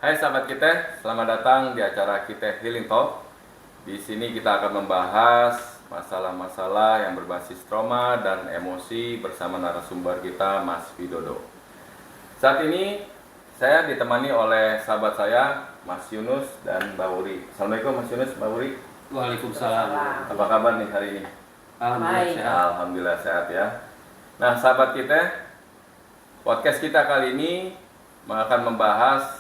Hai sahabat kita, selamat datang di acara kita Healing Talk. Di sini kita akan membahas masalah-masalah yang berbasis trauma dan emosi bersama narasumber kita, Mas Widodo. Saat ini saya ditemani oleh sahabat saya, Mas Yunus dan Mbak Uri. Assalamualaikum Mas Yunus, Mbak Uri. Waalaikumsalam. Apa kabar nih hari ini? Alhamdulillah sehat. Alhamdulillah sehat ya. Nah sahabat kita, podcast kita kali ini akan membahas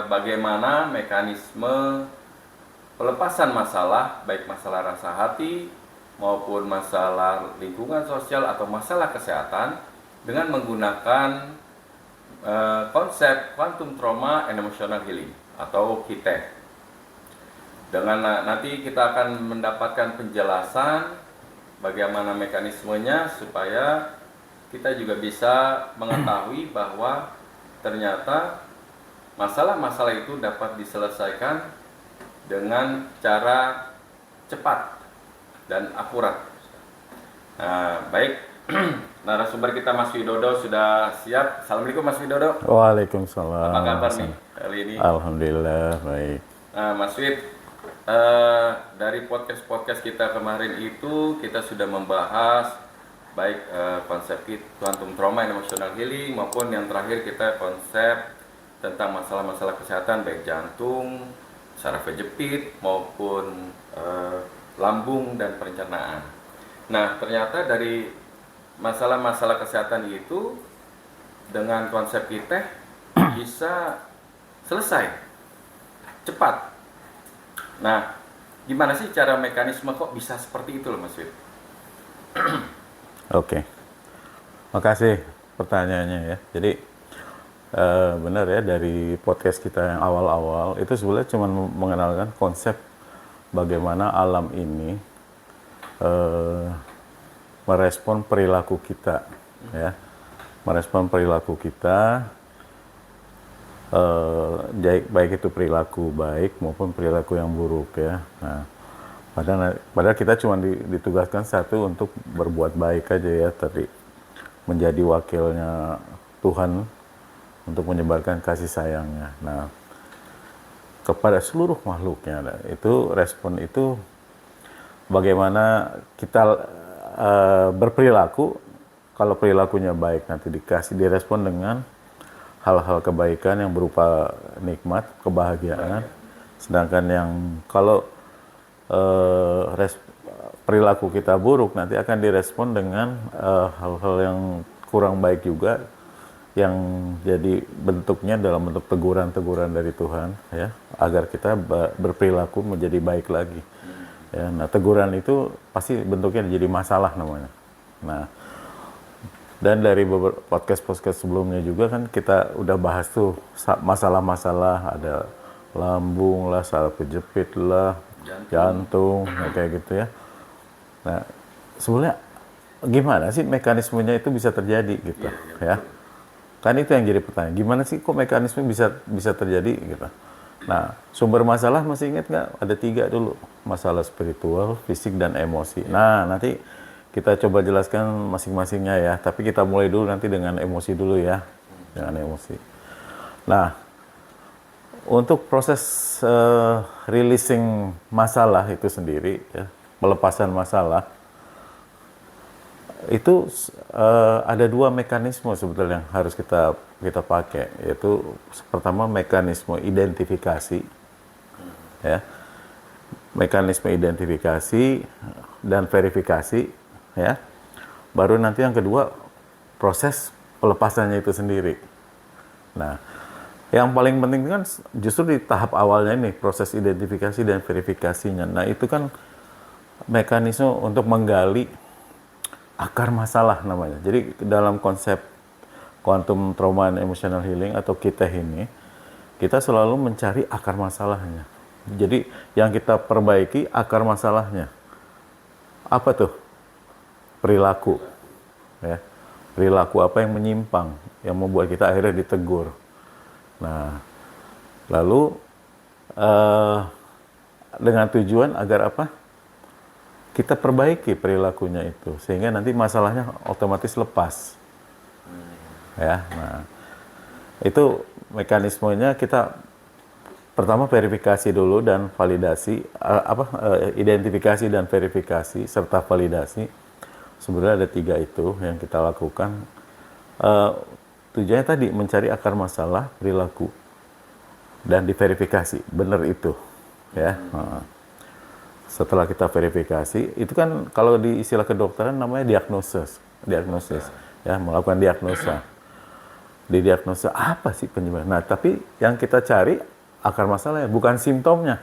bagaimana mekanisme pelepasan masalah, baik masalah rasa hati maupun masalah lingkungan sosial atau masalah kesehatan dengan menggunakan konsep quantum trauma and emotional healing atau KITE. Dengan nanti kita akan mendapatkan penjelasan bagaimana mekanismenya supaya kita juga bisa mengetahui bahwa ternyata masalah-masalah itu dapat diselesaikan dengan cara cepat dan akurat. Nah, baik, narasumber kita Mas Widodo sudah siap. Assalamualaikum Mas Widodo. Waalaikumsalam. Apa kabar nih kali ini? Alhamdulillah baik. Nah, Mas Wid, dari podcast kita kemarin itu kita sudah membahas baik konsep quantum trauma and emotional healing maupun yang terakhir kita konsep tentang masalah-masalah kesehatan baik jantung, saraf kejepit maupun lambung dan pencernaan. Nah, ternyata dari masalah-masalah kesehatan itu dengan konsep kita bisa selesai cepat. Nah, gimana sih cara mekanisme kok bisa seperti itu loh Mas Wid? Oke. Makasih pertanyaannya ya. Jadi benar ya, dari podcast kita yang awal-awal itu sebenarnya cuma mengenalkan konsep bagaimana alam ini merespon perilaku kita ya. Merespon perilaku kita baik itu perilaku baik maupun perilaku yang buruk ya. Nah, padahal kita cuma ditugaskan satu untuk berbuat baik aja ya, tadi menjadi wakilnya Tuhan untuk menyebarkan kasih sayangnya. Nah, kepada seluruh makhluknya itu respon itu bagaimana kita berperilaku. Kalau perilakunya baik nanti direspon dengan hal-hal kebaikan yang berupa nikmat, kebahagiaan. Sedangkan yang kalau perilaku kita buruk nanti akan direspon dengan hal-hal yang kurang baik juga, yang jadi bentuknya dalam bentuk teguran-teguran dari Tuhan ya, agar kita berperilaku menjadi baik lagi ya. Nah, teguran itu pasti bentuknya jadi masalah namanya. Nah, dan dari beberapa podcast sebelumnya juga kan kita udah bahas tuh masalah-masalah, ada lambung lah, saraf kejepit lah, jantung kayak gitu ya. Nah, sebenarnya gimana sih mekanismenya itu bisa terjadi gitu ya? Kan itu yang jadi pertanyaan. Gimana sih kok mekanisme bisa terjadi gitu? Nah, sumber masalah masih ingat nggak? Ada 3 dulu. Masalah spiritual, fisik, dan emosi. Nah, nanti kita coba jelaskan masing-masingnya ya. Tapi kita mulai dulu nanti dengan emosi dulu ya. Dengan emosi. Nah, untuk proses releasing masalah itu sendiri ya, pelepasan masalah, itu ada 2 mekanisme sebetulnya yang harus kita pakai, yaitu pertama mekanisme identifikasi ya, mekanisme identifikasi dan verifikasi ya, baru nanti yang kedua proses pelepasannya itu sendiri. Nah, yang paling penting kan justru di tahap awalnya ini, proses identifikasi dan verifikasinya. Nah, itu kan mekanisme untuk menggali akar masalah namanya. Jadi dalam konsep quantum trauma and emotional healing atau KITE ini, kita selalu mencari akar masalahnya. Jadi yang kita perbaiki akar masalahnya. Apa tuh? Perilaku. Ya. Perilaku apa yang menyimpang, yang membuat kita akhirnya ditegur. Nah, lalu dengan tujuan agar apa? Kita perbaiki perilakunya itu sehingga nanti masalahnya otomatis lepas. Ya, nah itu mekanismenya kita pertama verifikasi dulu dan validasi, identifikasi dan verifikasi serta validasi. Sebenarnya ada 3 itu yang kita lakukan. Tujuannya tadi mencari akar masalah perilaku dan diverifikasi, benar itu, ya. Setelah kita verifikasi, itu kan kalau di istilah kedokteran namanya diagnosis, ya, melakukan diagnosa. Didiagnosa apa sih penyebab? Nah, tapi yang kita cari akar masalahnya, bukan simptomnya.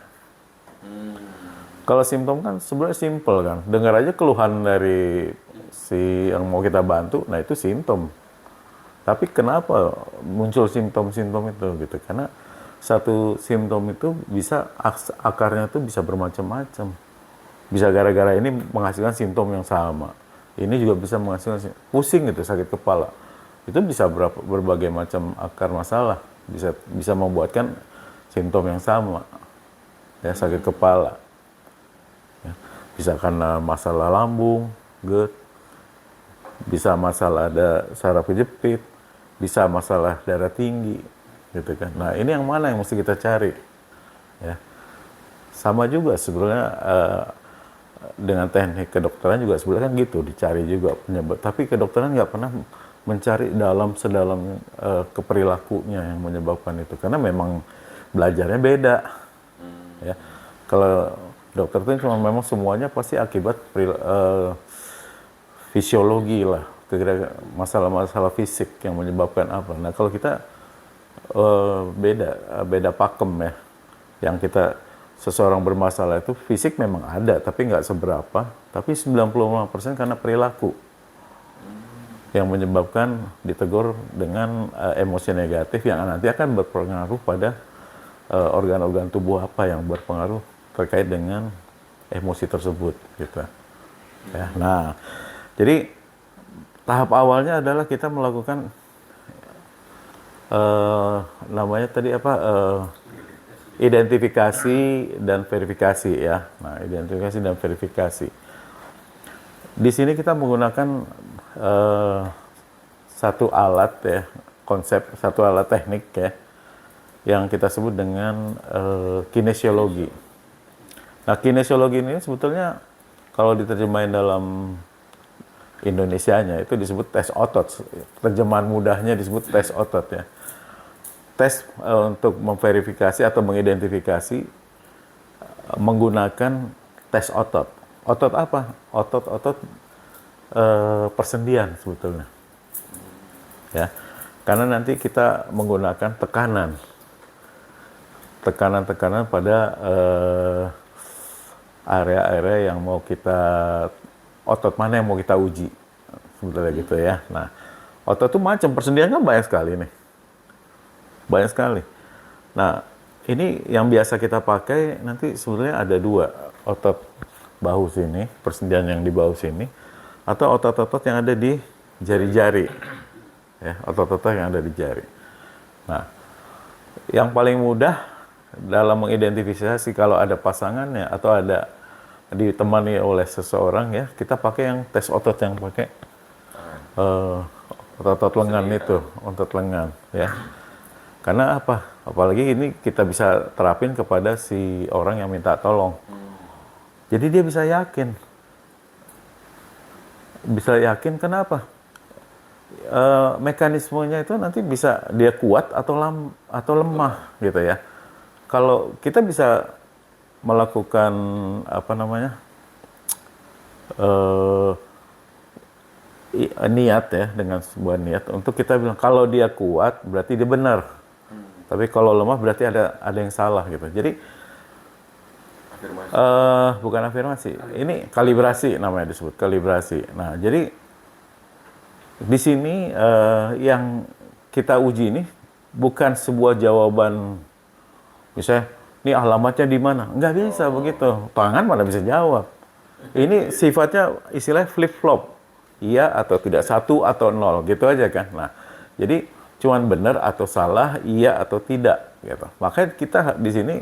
Kalau simptom kan sebenarnya simpel kan. Dengar aja keluhan dari si yang mau kita bantu, nah itu simptom. Tapi kenapa muncul simptom-simptom itu gitu? Karena satu simptom itu bisa akarnya itu bisa bermacam-macam. Bisa gara-gara ini menghasilkan simptom yang sama. Ini juga bisa menghasilkan pusing gitu, sakit kepala. Itu bisa berbagai macam akar masalah, bisa membuatkan simptom yang sama, ya, sakit kepala, ya. Bisa karena masalah lambung, GERD, bisa masalah ada saraf kejepit, bisa masalah darah tinggi, gitu kan. Nah, ini yang mana yang mesti kita cari, ya. Sama juga sebenarnya dengan teknik kedokteran juga sebenarnya kan gitu, dicari juga penyebab. Tapi kedokteran nggak pernah mencari sedalam keperilakunya yang menyebabkan itu, karena memang belajarnya beda, ya. Kalau dokter itu cuma memang semuanya pasti akibat fisiologi lah, masalah-masalah fisik yang menyebabkan apa. Nah, kalau kita beda pakem, ya. Yang kita seseorang bermasalah itu fisik memang ada, tapi nggak seberapa. Tapi 95% karena perilaku yang menyebabkan ditegur dengan emosi negatif yang nanti akan berpengaruh pada organ-organ tubuh apa yang berpengaruh terkait dengan emosi tersebut, gitu. Ya, nah, jadi tahap awalnya adalah kita melakukan namanya tadi identifikasi dan verifikasi, ya. Nah, identifikasi dan verifikasi. Di sini kita menggunakan satu alat, ya, satu alat teknik, ya, yang kita sebut dengan kinesiologi. Nah, kinesiologi ini sebetulnya kalau diterjemahin dalam Indonesianya itu disebut tes otot. Terjemahan mudahnya disebut tes otot, ya. Tes untuk memverifikasi atau mengidentifikasi menggunakan tes otot. Otot apa? Otot persendian sebetulnya, ya, karena nanti kita menggunakan tekanan pada area-area yang mau kita, otot mana yang mau kita uji sebetulnya, gitu, ya. Nah, otot itu macam persendian kan banyak sekali nih, banyak sekali. Nah, ini yang biasa kita pakai nanti sebenarnya ada 2, otot bahu sini, persendian yang di bahu sini, atau otot-otot yang ada di jari-jari, ya, otot-otot yang ada di jari. Nah, yang paling mudah dalam mengidentifikasi kalau ada pasangannya atau ada ditemani oleh seseorang, ya, kita pakai yang tes otot yang pakai otot lengan itu, otot lengan, ya. Karena apa? Apalagi ini kita bisa terapin kepada si orang yang minta tolong. Jadi dia bisa yakin. Kenapa? Mekanismenya itu nanti bisa dia kuat atau lemah, gitu, ya. Kalau kita bisa melakukan niat, ya, dengan sebuah niat untuk kita bilang kalau dia kuat berarti dia benar, tapi kalau lemah berarti ada yang salah, gitu. Jadi bukan afirmasi, ini kalibrasi namanya, disebut kalibrasi. Nah, jadi di sini yang kita uji ini bukan sebuah jawaban, misalnya, ini alamatnya di mana? Nggak bisa begitu. Tangan mana bisa jawab. Ini sifatnya istilahnya flip-flop. Iya atau tidak, 1 atau 0, gitu aja kan. Nah, jadi cuman benar atau salah, iya atau tidak, gitu. Makanya kita di sini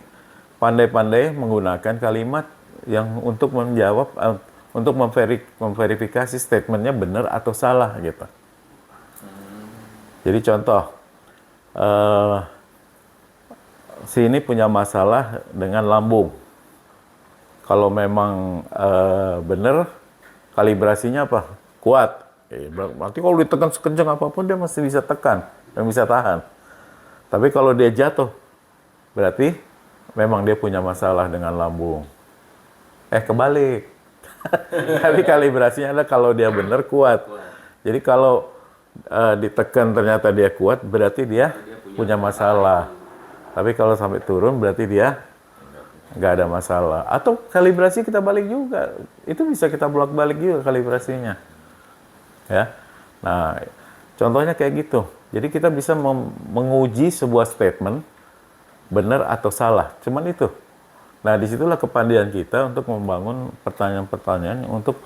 pandai-pandai menggunakan kalimat yang untuk menjawab, untuk memverifikasi statementnya benar atau salah, gitu. Jadi contoh, si ini punya masalah dengan lambung. Kalau memang benar kalibrasinya apa? Kuat. Berarti kalau ditekan sekencang apapun dia masih bisa tekan dan bisa tahan. Tapi kalau dia jatuh, berarti memang dia punya masalah dengan lambung. Kebalik. Tapi kalibrasinya ada kalau dia benar kuat. Jadi kalau ditekan ternyata dia kuat, berarti dia punya masalah. Tapi kalau sampai turun, berarti dia nggak ada masalah. Atau kalibrasi kita balik juga. Itu bisa kita bolak-balik juga kalibrasinya. Ya. Nah, contohnya kayak gitu. Jadi kita bisa menguji sebuah statement benar atau salah. Cuman itu. Nah, disitulah kepandaian kita untuk membangun pertanyaan-pertanyaan untuk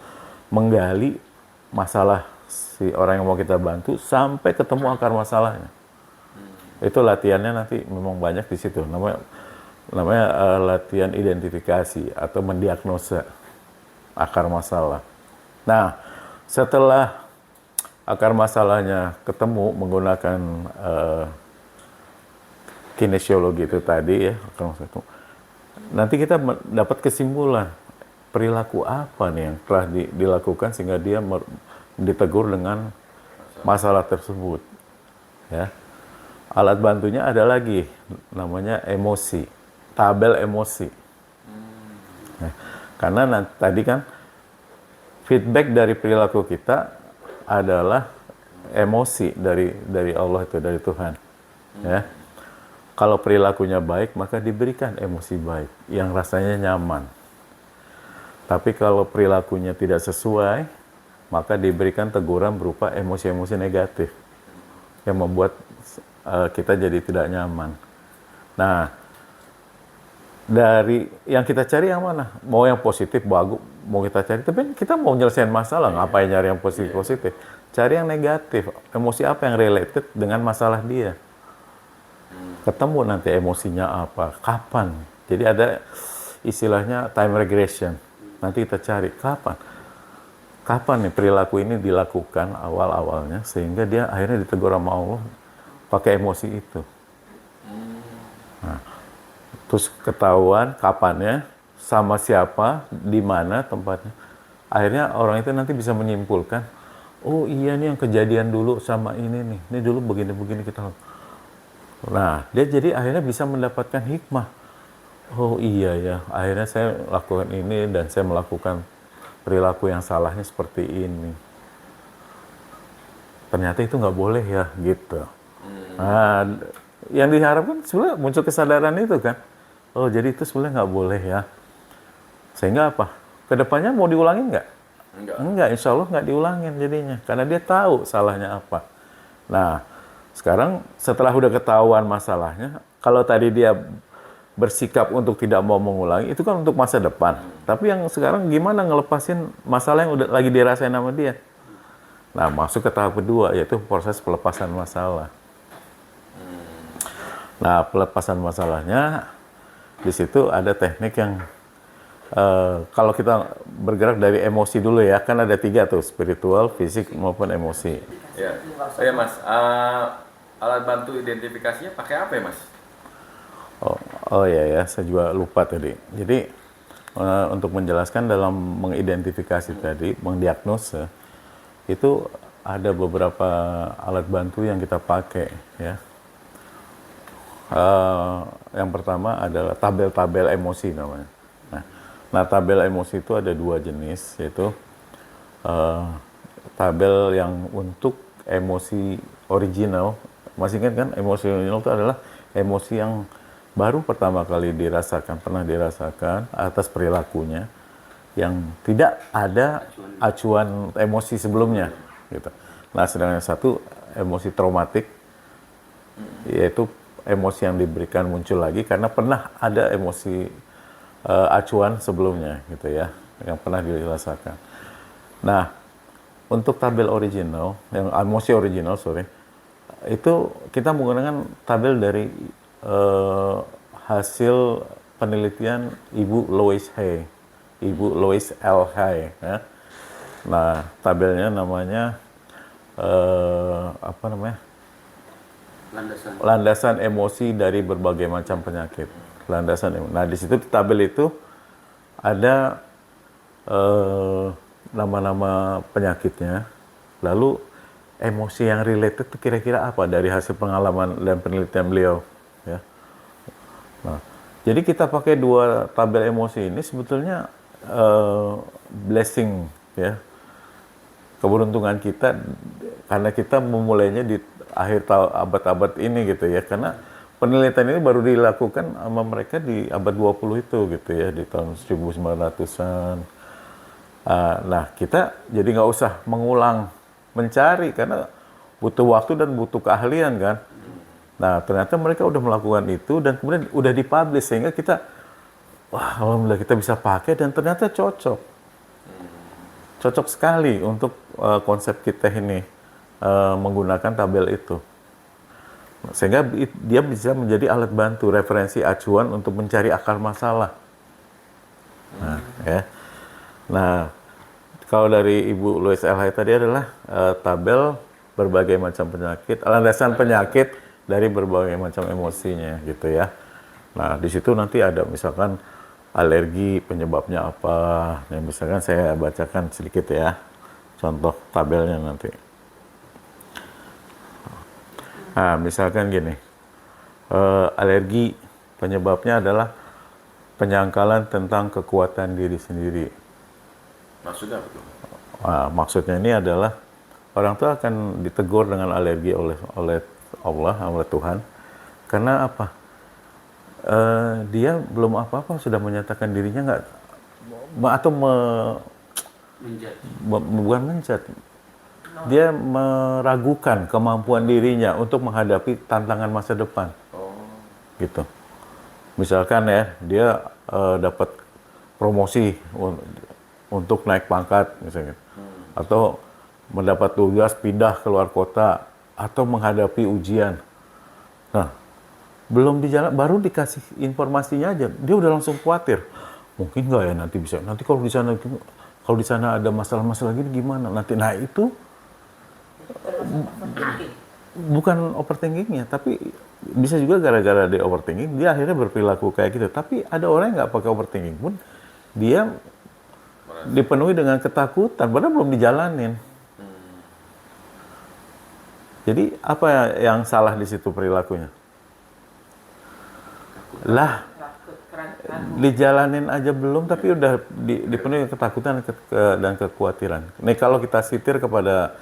menggali masalah si orang yang mau kita bantu sampai ketemu akar masalahnya. Itu latihannya nanti memang banyak di situ. Namanya latihan identifikasi atau mendiagnosa akar masalah. Nah, setelah akar masalahnya ketemu menggunakan kinesiologi itu tadi ya, nanti kita dapat kesimpulan perilaku apa nih yang telah dilakukan sehingga dia ditegur dengan masalah tersebut. Ya, alat bantunya ada lagi namanya emosi, tabel emosi. Nah, karena tadi kan feedback dari perilaku kita adalah emosi dari Allah itu, dari Tuhan. Ya. Kalau perilakunya baik, maka diberikan emosi baik yang rasanya nyaman. Tapi kalau perilakunya tidak sesuai, maka diberikan teguran berupa emosi-emosi negatif yang membuat kita jadi tidak nyaman. Nah, dari yang kita cari yang mana? Mau yang positif, bagus, mau kita cari. Tapi kita mau nyelesain masalah, ngapain nyari yang positif-positif? Cari yang negatif. Emosi apa yang related dengan masalah dia? Ketemu nanti emosinya apa, kapan. Jadi ada istilahnya time regression. Nanti kita cari kapan nih perilaku ini dilakukan awal-awalnya sehingga dia akhirnya ditegur sama Allah pakai emosi itu. Nah, terus ketahuan kapannya, sama siapa, di mana tempatnya. Akhirnya orang itu nanti bisa menyimpulkan, oh iya nih yang kejadian dulu sama ini nih. Ini dulu begini-begini kita. Nah, dia jadi akhirnya bisa mendapatkan hikmah. Oh iya ya, akhirnya saya lakukan ini dan saya melakukan perilaku yang salahnya seperti ini. Ternyata itu nggak boleh ya, gitu. Nah, yang diharapkan sebenarnya muncul kesadaran itu kan. Oh, jadi itu sebenarnya nggak boleh ya. Sehingga apa? Kedepannya mau diulangin nggak? Enggak, insya Allah nggak diulangin jadinya. Karena dia tahu salahnya apa. Nah, sekarang setelah udah ketahuan masalahnya, kalau tadi dia bersikap untuk tidak mau mengulangi, itu kan untuk masa depan. Tapi yang sekarang gimana ngelepasin masalah yang udah lagi dirasain sama dia? Nah, masuk ke tahap kedua, yaitu proses pelepasan masalah. Nah, pelepasan masalahnya, di situ ada teknik yang, kalau kita bergerak dari emosi dulu ya, kan ada 3 tuh, spiritual, fisik, maupun emosi. Ya, Mas, alat bantu identifikasinya pakai apa ya Mas? Oh ya, saya juga lupa tadi. Jadi, untuk menjelaskan dalam mengidentifikasi tadi, mendiagnosa, itu ada beberapa alat bantu yang kita pakai ya. Yang pertama adalah tabel-tabel emosi namanya. Nah, tabel emosi itu ada 2 jenis, yaitu tabel yang untuk emosi original. Masih ingat kan, emosi original itu adalah emosi yang baru pertama kali pernah dirasakan atas perilakunya, yang tidak ada acuan emosi sebelumnya gitu. Nah, sedangkan satu emosi traumatik, yaitu emosi yang diberikan muncul lagi karena pernah ada emosi acuan sebelumnya gitu ya, yang pernah dirasakan. Nah, untuk tabel original, yang emosi original itu kita menggunakan tabel dari hasil penelitian Ibu Louise Hay, Ibu Louise L. Hay ya. Nah, tabelnya namanya landasan emosi dari berbagai macam penyakit. Nah, di situ di tabel itu ada nama-nama penyakitnya. Lalu emosi yang related itu kira-kira apa dari hasil pengalaman dan penelitian beliau, ya. Nah, jadi kita pakai dua tabel emosi ini sebetulnya blessing, ya, keberuntungan kita karena kita memulainya di akhir abad-abad ini gitu ya, karena penelitian ini baru dilakukan sama mereka di abad 20 itu gitu ya, di tahun 1900-an. Nah, kita jadi nggak usah mengulang mencari karena butuh waktu dan butuh keahlian kan. Nah, ternyata mereka udah melakukan itu dan kemudian udah dipublish sehingga kita, wah, alhamdulillah kita bisa pakai dan ternyata cocok. Cocok sekali untuk konsep kita ini menggunakan tabel itu. Sehingga dia bisa menjadi alat bantu, referensi acuan untuk mencari akar masalah. Nah, ya. Nah, kalau dari Ibu Louise L. Hay tadi adalah tabel berbagai macam penyakit, landasan penyakit dari berbagai macam emosinya gitu ya. Nah, di situ nanti ada misalkan alergi penyebabnya apa. Nah, misalkan saya bacakan sedikit ya, contoh tabelnya nanti. Nah, misalkan gini, alergi penyebabnya adalah penyangkalan tentang kekuatan diri sendiri. Maksudnya apa tuh? Nah, maksudnya ini adalah orang tuh akan ditegur dengan alergi oleh Allah, oleh Tuhan, karena apa? Dia belum apa-apa sudah menyatakan dirinya nggak, atau bukan menjat, dia meragukan kemampuan dirinya untuk menghadapi tantangan masa depan. Gitu. Misalkan ya, dia dapat promosi untuk naik pangkat misalnya, atau mendapat tugas pindah ke luar kota, atau menghadapi ujian. Nah, belum di jalan, baru dikasih informasinya aja, dia udah langsung khawatir. Mungkin nggak ya nanti bisa, nanti kalau di sana ada masalah-masalah gini gimana nanti. Nah, itu bukan overthinkingnya, tapi bisa juga gara-gara dia overthinking, dia akhirnya berperilaku kayak gitu. Tapi ada orang yang nggak pakai overthinking pun, dia dipenuhi dengan ketakutan, padahal belum dijalanin. Jadi apa yang salah di situ perilakunya? Lah, dijalanin aja belum, tapi udah dipenuhi ketakutan dan kekhawatiran. Nih kalau kita sitir kepada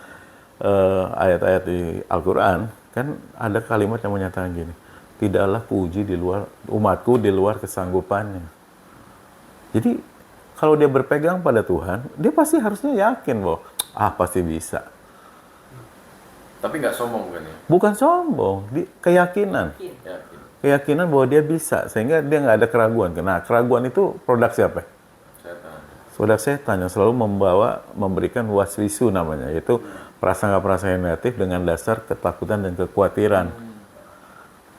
ayat-ayat di Al-Quran, kan ada kalimat yang menyatakan gini, tidaklah kuuji di luar umatku di luar kesanggupannya. Jadi kalau dia berpegang pada Tuhan, dia pasti harusnya yakin bahwa pasti bisa. Tapi nggak sombong kan ya? Bukan sombong, keyakinan. Keyakinan bahwa dia bisa, sehingga dia nggak ada keraguan. Nah, keraguan itu produk siapa? Setan. Produk setan yang selalu memberikan waswisu namanya, yaitu prasangka-prasangka negatif dengan dasar ketakutan dan kekhawatiran.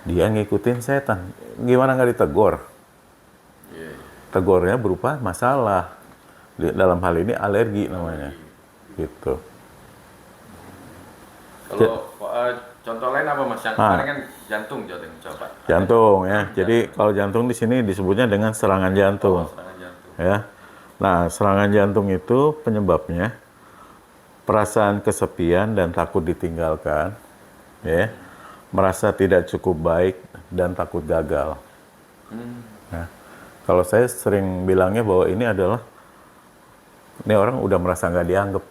Dia ngikutin setan. Gimana nggak ditegur? Tegurnya berupa masalah. Dalam hal ini alergi namanya. Gitu. Kalau contoh lain apa Mas? Yang kemarin kan jantung coba. Jantung ya. Jadi kalau jantung di sini disebutnya dengan serangan jantung. Serangan jantung. Ya. Nah, serangan jantung itu penyebabnya perasaan kesepian dan takut ditinggalkan, ya. Merasa tidak cukup baik dan takut gagal. Nah, kalau saya sering bilangnya bahwa ini orang udah merasa nggak dianggap.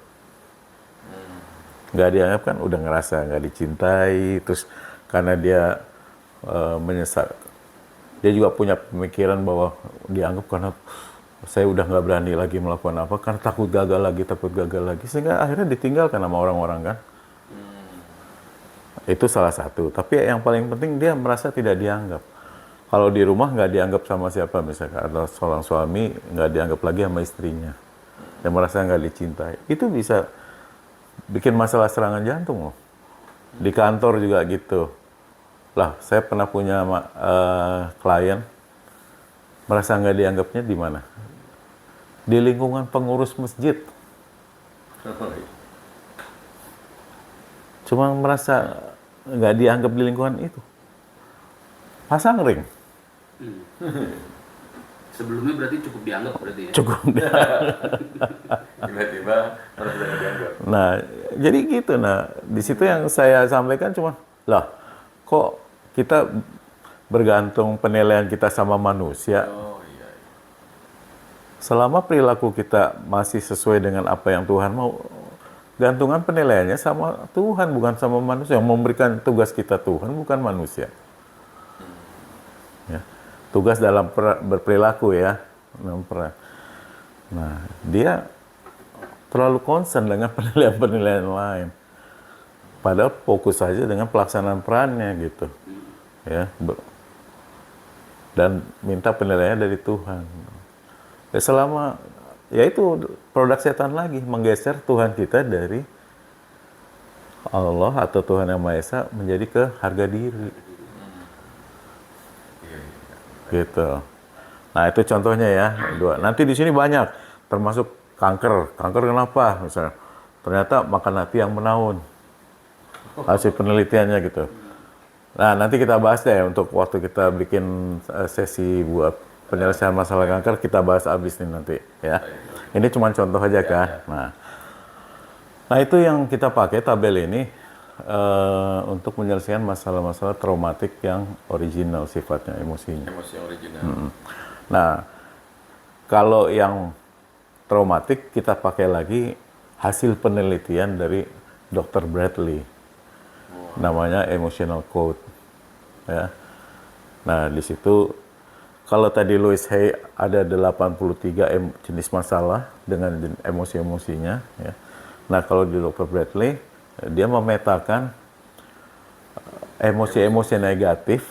Nggak dianggap kan udah ngerasa nggak dicintai, terus karena dia menyesal, dia juga punya pemikiran bahwa dianggap karena saya udah nggak berani lagi melakukan apa, karena takut gagal lagi, sehingga akhirnya ditinggalkan sama orang-orang kan. Itu salah satu, tapi yang paling penting dia merasa tidak dianggap. Kalau di rumah nggak dianggap sama siapa misalkan, atau seorang suami nggak dianggap lagi sama istrinya, dia merasa nggak dicintai, itu bisa bikin masalah serangan jantung loh. Di kantor juga gitu. Lah, saya pernah punya klien merasa nggak dianggapnya di mana? Di lingkungan pengurus masjid. Cuma merasa nggak dianggap di lingkungan itu. Pasang ring. Sebelumnya berarti cukup dianggap berarti ya? Cukup. Tiba-tiba harus dianggap. Nah, jadi gitu. Nah, di situ yang saya sampaikan cuma, lah, kok kita bergantung penilaian kita sama manusia. Oh iya. Selama perilaku kita masih sesuai dengan apa yang Tuhan mau, gantungan penilaiannya sama Tuhan, bukan sama manusia. Yang memberikan tugas kita Tuhan, bukan manusia. Ya. Tugas dalam berperilaku ya. Nah, dia terlalu concern dengan penilaian-penilaian lain. Padahal fokus saja dengan pelaksanaan perannya gitu. Ya. Dan minta penilaiannya dari Tuhan. Ya, selama ya itu produk setan lagi, menggeser Tuhan kita dari Allah atau Tuhan Yang Maha Esa menjadi ke harga diri. Gitu. Nah, itu contohnya ya. Dua. Nanti di sini banyak, termasuk kanker. Kanker kenapa? Misalnya, ternyata makan hati yang menaun. Hasil penelitiannya gitu. Nah, nanti kita bahas deh untuk waktu kita bikin sesi buat penyelesaian masalah kanker, kita bahas abis nih nanti ya. Ini cuma contoh aja kan. Nah, itu yang kita pakai tabel ini untuk menyelesaikan masalah-masalah traumatik yang original sifatnya, emosinya. Emosi original. Nah, kalau yang traumatik kita pakai lagi hasil penelitian dari Dr. Bradley. Namanya emotional code. Ya. Nah, di situ kalau tadi Louis Hay ada 83 jenis masalah dengan emosi-emosinya ya. Nah, kalau di Dr. Bradley dia memetakan emosi-emosi negatif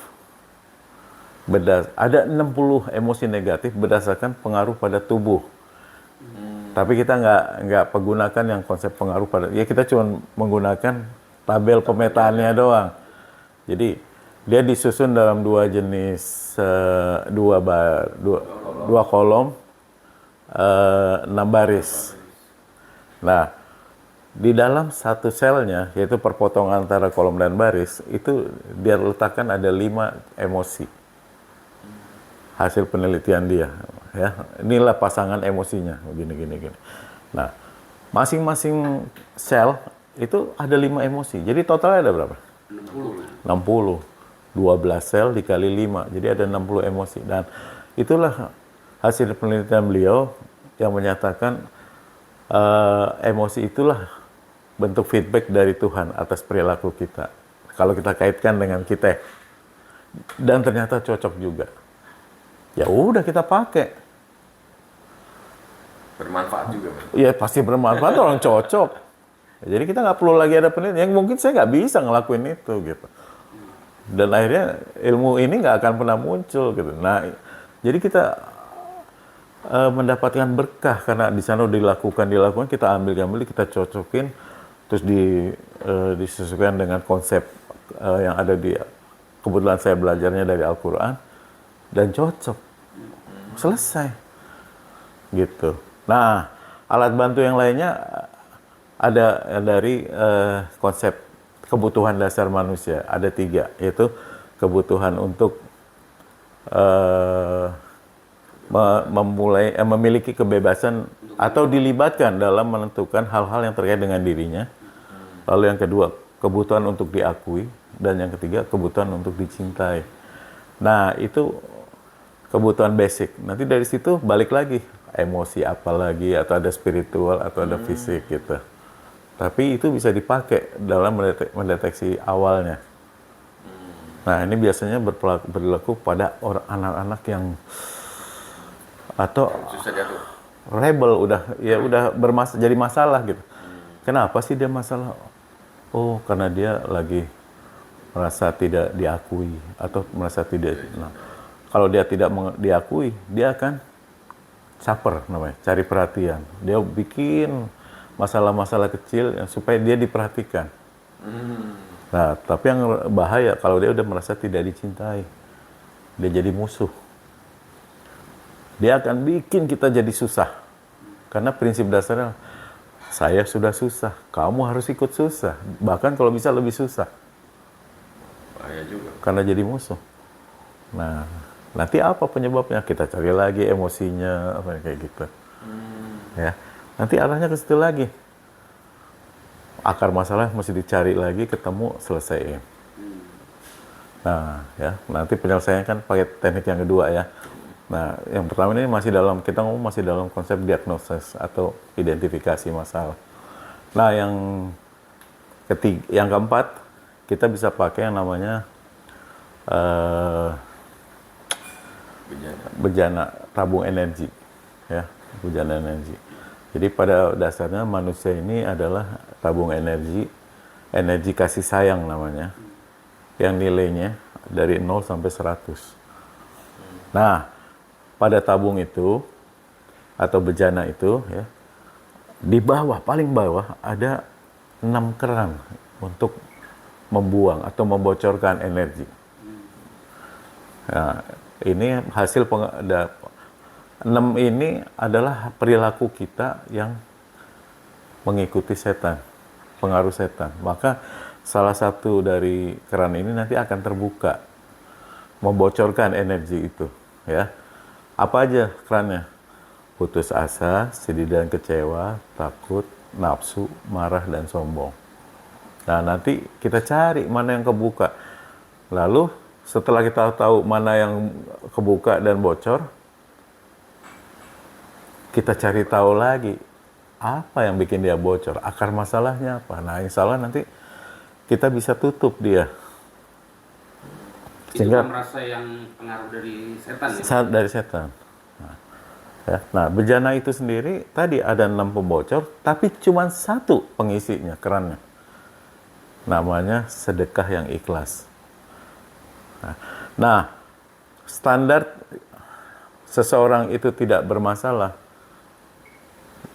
ada 60 emosi negatif berdasarkan pengaruh pada tubuh. Tapi kita nggak menggunakan yang konsep pengaruh pada, ya kita cuma menggunakan tabel pemetaannya doang. Jadi dia disusun dalam dua jenis, dua kolom, 6 baris. Nah, di dalam satu selnya, yaitu perpotongan antara kolom dan baris, itu dia letakkan ada 5 emosi. Hasil penelitian dia, ya. Inilah pasangan emosinya, gini. Nah, masing-masing sel itu ada 5 emosi. Jadi totalnya ada berapa? 60. 12 sel dikali 5, jadi ada 60 emosi. Dan itulah hasil penelitian beliau yang menyatakan emosi itulah bentuk feedback dari Tuhan atas perilaku kita. Kalau kita kaitkan dengan kita, dan ternyata cocok juga. Ya udah kita pakai. Bermanfaat juga, Bang. Ya pasti bermanfaat, orang cocok. Jadi kita nggak perlu lagi ada penelitian. Yang mungkin saya nggak bisa ngelakuin itu gitu. Dan akhirnya ilmu ini nggak akan pernah muncul gitu. Nah, jadi kita mendapatkan berkah karena di sana dilakukan, kita ambil, kita cocokin, terus disesuaikan dengan konsep yang ada di, kebetulan saya belajarnya dari Al-Quran, dan cocok. Selesai. Gitu. Nah, alat bantu yang lainnya ada dari konsep kebutuhan dasar manusia. Ada 3, yaitu kebutuhan untuk memiliki kebebasan atau dilibatkan dalam menentukan hal-hal yang terkait dengan dirinya. Lalu yang kedua, kebutuhan untuk diakui. Dan yang ketiga, kebutuhan untuk dicintai. Nah, itu kebutuhan basic. Nanti dari situ balik lagi, emosi apa lagi, atau ada spiritual, atau ada fisik gitu. Tapi itu bisa dipakai dalam mendeteksi awalnya. Nah, ini biasanya berlaku pada anak-anak yang atau Susah jatuh. rebel, udah jadi masalah gitu. Kenapa sih dia masalah? Oh, karena dia lagi merasa tidak diakui atau merasa tidak. Nah, kalau dia tidak diakui, dia akan caper namanya, cari perhatian. Dia bikin masalah-masalah kecil supaya dia diperhatikan. Nah, tapi yang bahaya kalau dia udah merasa tidak dicintai, dia jadi musuh. Dia akan bikin kita jadi susah. Karena prinsip dasarnya, saya sudah susah, kamu harus ikut susah. Bahkan kalau bisa lebih susah. Bahaya juga. karena jadi musuh. Nah, nanti apa penyebabnya? Kita cari lagi emosinya, apa kayak gitu. Ya, nanti arahnya ke situ lagi. Akar masalah mesti dicari lagi, ketemu, selesaiin. Nah, ya, nanti penyelesaiannya kan pakai teknik yang kedua ya. Nah, yang pertama ini kita ngomong masih dalam konsep diagnosis atau identifikasi masalah. Nah, yang keempat, kita bisa pakai yang namanya bejana tabung energi, ya, bejana energi. Jadi pada dasarnya manusia ini adalah tabung energi kasih sayang namanya, yang nilainya dari 0 sampai 100. Nah, pada tabung itu atau bejana itu, ya, di bawah, paling bawah ada 6 keran untuk membuang atau membocorkan energi. Nah, ini hasil 6 ini adalah perilaku kita yang mengikuti setan, pengaruh setan. Maka salah satu dari keran ini nanti akan terbuka, membocorkan energi itu, ya. Apa aja kerannya? Putus asa, sedih dan kecewa, takut, nafsu, marah dan sombong. Nah, nanti kita cari mana yang kebuka. Lalu setelah kita tahu mana yang kebuka dan bocor, kita cari tahu lagi apa yang bikin dia bocor, akar masalahnya apa. Nah, insya Allah nanti kita bisa tutup dia. Itu kan merasa yang pengaruh dari setan ya? Dari setan. Nah, bejana itu sendiri tadi ada 6 pembocor, tapi cuma 1 pengisinya, kerannya. Namanya sedekah yang ikhlas. Nah, standar seseorang itu tidak bermasalah.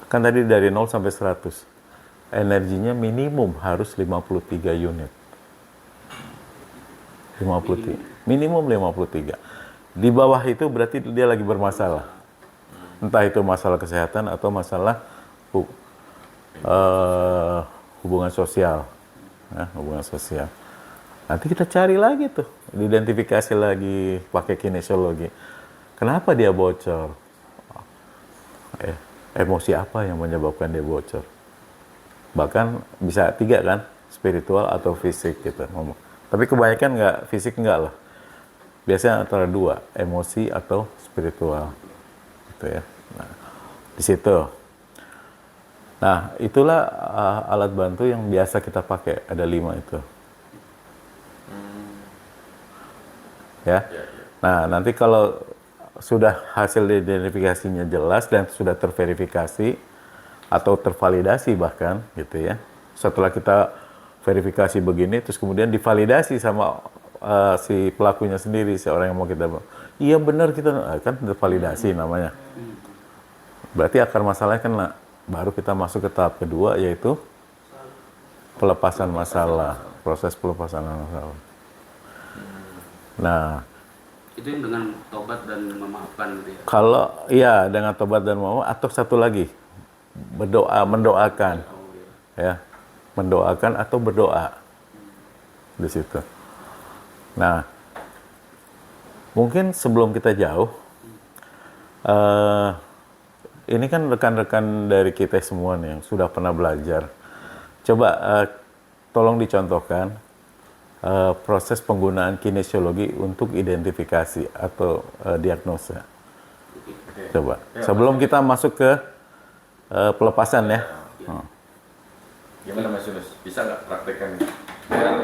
Kan tadi dari 0 sampai 100. Energinya minimum harus 53 unit. 53. Minimum 53. Di bawah itu berarti dia lagi bermasalah. Entah itu masalah kesehatan atau masalah hubungan sosial. Ya, hubungan sosial. Nanti kita cari lagi tuh, identifikasi lagi pakai kinesiologi. Kenapa dia bocor? Emosi apa yang menyebabkan dia bocor? Bahkan bisa 3 kan, spiritual atau fisik gitu. Tapi kebanyakan fisik enggak lah. Biasanya antara 2, emosi atau spiritual. Gitu ya. Nah, di situ. Nah, itulah alat bantu yang biasa kita pakai, ada 5 itu. Ya. Nah, nanti kalau sudah hasil identifikasinya jelas dan sudah terverifikasi atau tervalidasi bahkan gitu ya. Setelah kita verifikasi begini terus kemudian divalidasi sama si pelakunya sendiri, si orang yang mau kita, iya benar kita kan tervalidasi namanya. Berarti akar masalahnya kena. Baru kita masuk ke tahap kedua yaitu pelepasan masalah, proses pelepasan masalah. Nah, itu yang dengan tobat dan memaafkan gitu ya? Kalau iya dengan tobat dan mau, atau satu lagi mendoakan, ya, mendoakan atau berdoa di situ. Nah, mungkin sebelum kita jauh, ini kan rekan-rekan dari kita semua nih yang sudah pernah belajar. Coba tolong dicontohkan proses penggunaan kinesiologi untuk identifikasi atau diagnosa. Coba. Sebelum kita masuk ke pelepasan ya. Gimana Mas Yunus? Bisa nggak praktekkan nih? Biar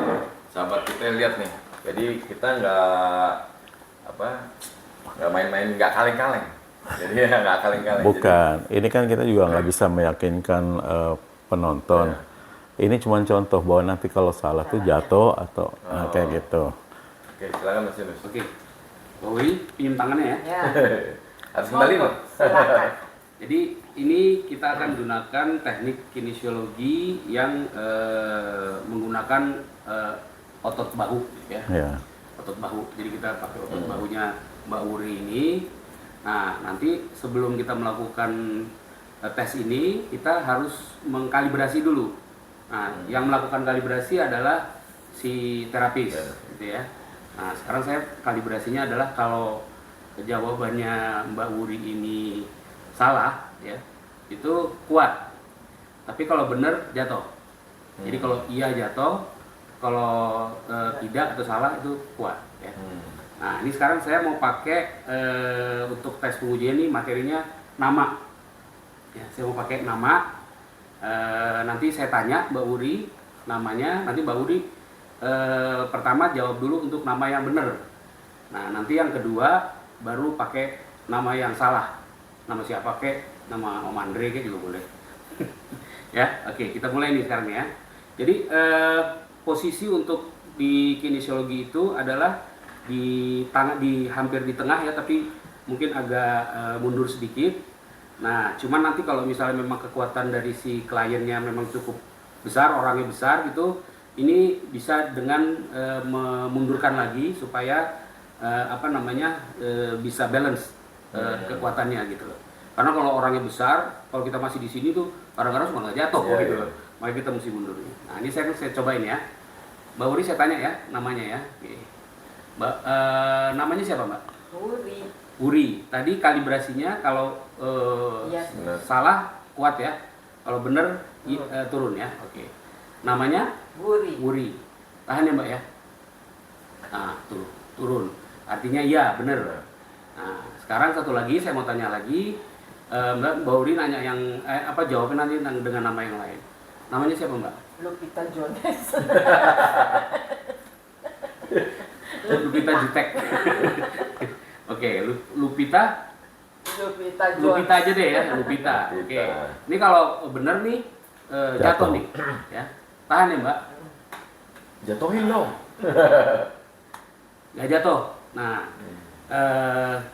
sahabat kita lihat nih. Jadi kita nggak main-main, nggak kaleng-kaleng. Jadi nggak kaleng-kaleng. Bukan. Ini kan kita juga nggak bisa meyakinkan penonton. Ini cuma contoh bahwa nanti kalau salah tuh jatuh atau kayak gitu. Oke, silakan Mas Yunus. Oke. Pak Willy, pinjam tangannya ya. Ya. Harus kembali loh. Silakan. Jadi ini kita akan gunakan teknik kinesiologi yang menggunakan otot bahu ya. Ya. Otot bahu. Jadi kita pakai otot bahunya Mbak Wuri ini. Nah, nanti sebelum kita melakukan tes ini, kita harus mengkalibrasi dulu. Nah, yang melakukan kalibrasi adalah si terapis, gitu ya. Nah, sekarang saya kalibrasinya adalah kalau jawabannya Mbak Wuri ini salah, ya, itu kuat. Tapi kalau benar jatuh. Jadi kalau iya jatuh, kalau tidak atau salah itu kuat, ya. Nah, ini sekarang saya mau pakai untuk tes pengujian ini materinya nama. Ya, saya mau pakai nama. Nanti saya tanya Mbak Wuri namanya, nanti Mbak Wuri pertama jawab dulu untuk nama yang benar. Nah, nanti yang kedua baru pakai nama yang salah. Nama siapa kek, nama Om Andre kek juga boleh. Ya, oke, kita mulai nih sekarang ya. Jadi posisi untuk di kinesiologi itu adalah di hampir di tengah ya, tapi mungkin agak mundur sedikit. Nah, cuman nanti kalau misalnya memang kekuatan dari si kliennya memang cukup besar, orangnya besar gitu, ini bisa dengan memundurkan lagi supaya bisa balance kekuatannya gitu loh. Karena kalau orangnya besar, kalau kita masih di sini tuh kadang-kadang suka nggak jatuh gitu loh. Makanya kita mesti mundur. Nah, ini saya cobain ya. Mbak Wuri saya tanya ya namanya ya. Oke. Mbak, namanya siapa Mbak? Wuri. Wuri. Tadi kalibrasinya kalau salah kuat ya. Kalau benar turun ya. Oke. Namanya? Wuri. Wuri. Tahan ya Mbak ya. Nah, turun. Artinya iya, benar. Nah, sekarang satu lagi saya mau tanya lagi. Mbak Wuri nanya yang jawabnya nanti dengan nama yang lain. Namanya siapa Mbak? Lupita Jones. Lupita Jutek. Oke, Lupita. Lupita Jones. Lupita aja deh ya, Lupita. Oke. Ini kalau benar nih jatuh nih, ya. Tahan ya Mbak. Jatuhin dong. Nggak jatuh. Nah,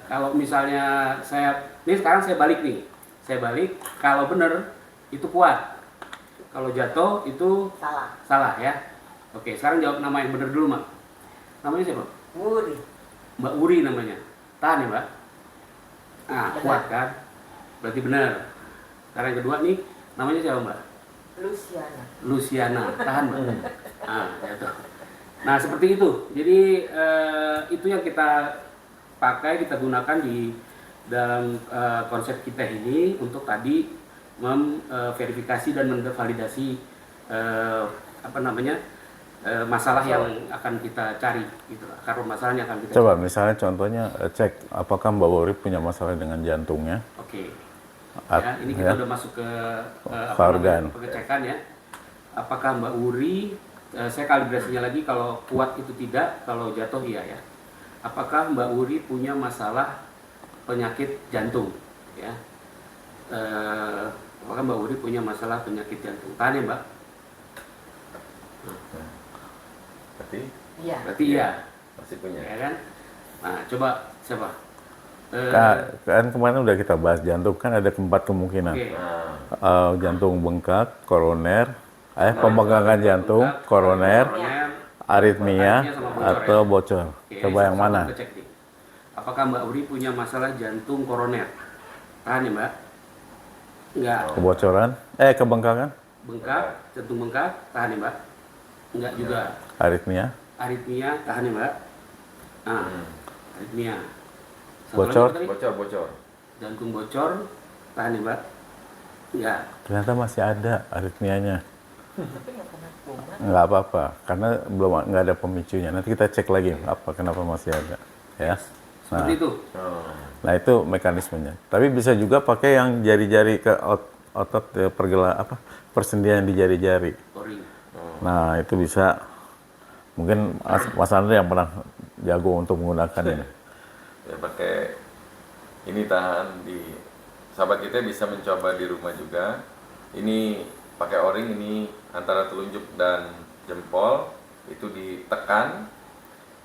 kalau misalnya ini sekarang saya balik nih. Saya balik. Kalau benar itu kuat. Kalau jatuh itu salah ya. Oke, sekarang jawab nama yang benar dulu Mbak. Namanya siapa? Wuri. Mbak Wuri namanya. Tahan ya Mbak. Nah, Benar. kuat kan? Berarti benar. Sekarang yang kedua nih, namanya siapa Mbak? Luciana. Luciana. Tahan Mbak. Nah, jatuh. Nah, seperti itu. Jadi itu yang kita pakai, kita gunakan di dalam konsep kita ini untuk tadi memverifikasi dan menvalidasi masalah yang akan kita cari gitu, akar permasalahan yang akan kita Coba cari. misalnya contohnya cek apakah Mbak Wuri punya masalah dengan jantungnya. Oke. Ya, ini kita udah masuk ke organ. pengecekan ya. Apakah Mbak Wuri saya kalibrasinya lagi, kalau kuat itu tidak, kalau jatuh iya ya. Apakah Mbak Wuri punya masalah penyakit jantung ya? Apakah Mbak Wuri punya masalah penyakit jantung? Tahan ya Mbak. Iya. Berarti iya. Masih punya. Ya kan? Nah, coba siapa? Kan kemarin udah kita bahas jantung, kan ada 4 kemungkinan. Oke. Jantung bengkak, koroner, pembengkakan jantung, koroner, aritmia, sama bocor atau ya? bocor. Oke, Coba yang satu-satu mana? kita cek nih. Apakah Mbak Wuri punya masalah jantung koroner? Tahan ya Mbak. Enggak. Kebocoran? Kebengkakan? Bengkak, jantung bengkak, tahan ya Mbak. Enggak juga. Aritmia? Aritmia, tahan ya Mbak. Nah, aritmia. Satu Bocor? lagi apa tadi? Bocor. Jantung bocor, tahan ya Mbak. Enggak. Ternyata masih ada aritmianya. Tapi nggak pernah kumat. Nggak apa-apa, karena nggak ada pemicunya. Nanti kita cek lagi kenapa masih ada. Ya. Seperti itu. Nah itu mekanismenya. Tapi bisa juga pakai yang jari-jari ke otot persendian di jari-jari. Ori. Nah itu bisa. Mungkin Mas Andre yang pernah jago untuk menggunakan ini. Ya pakai ini, tahan di sahabat kita bisa mencoba di rumah juga. Ini pakai O-ring, ini antara telunjuk dan jempol itu ditekan,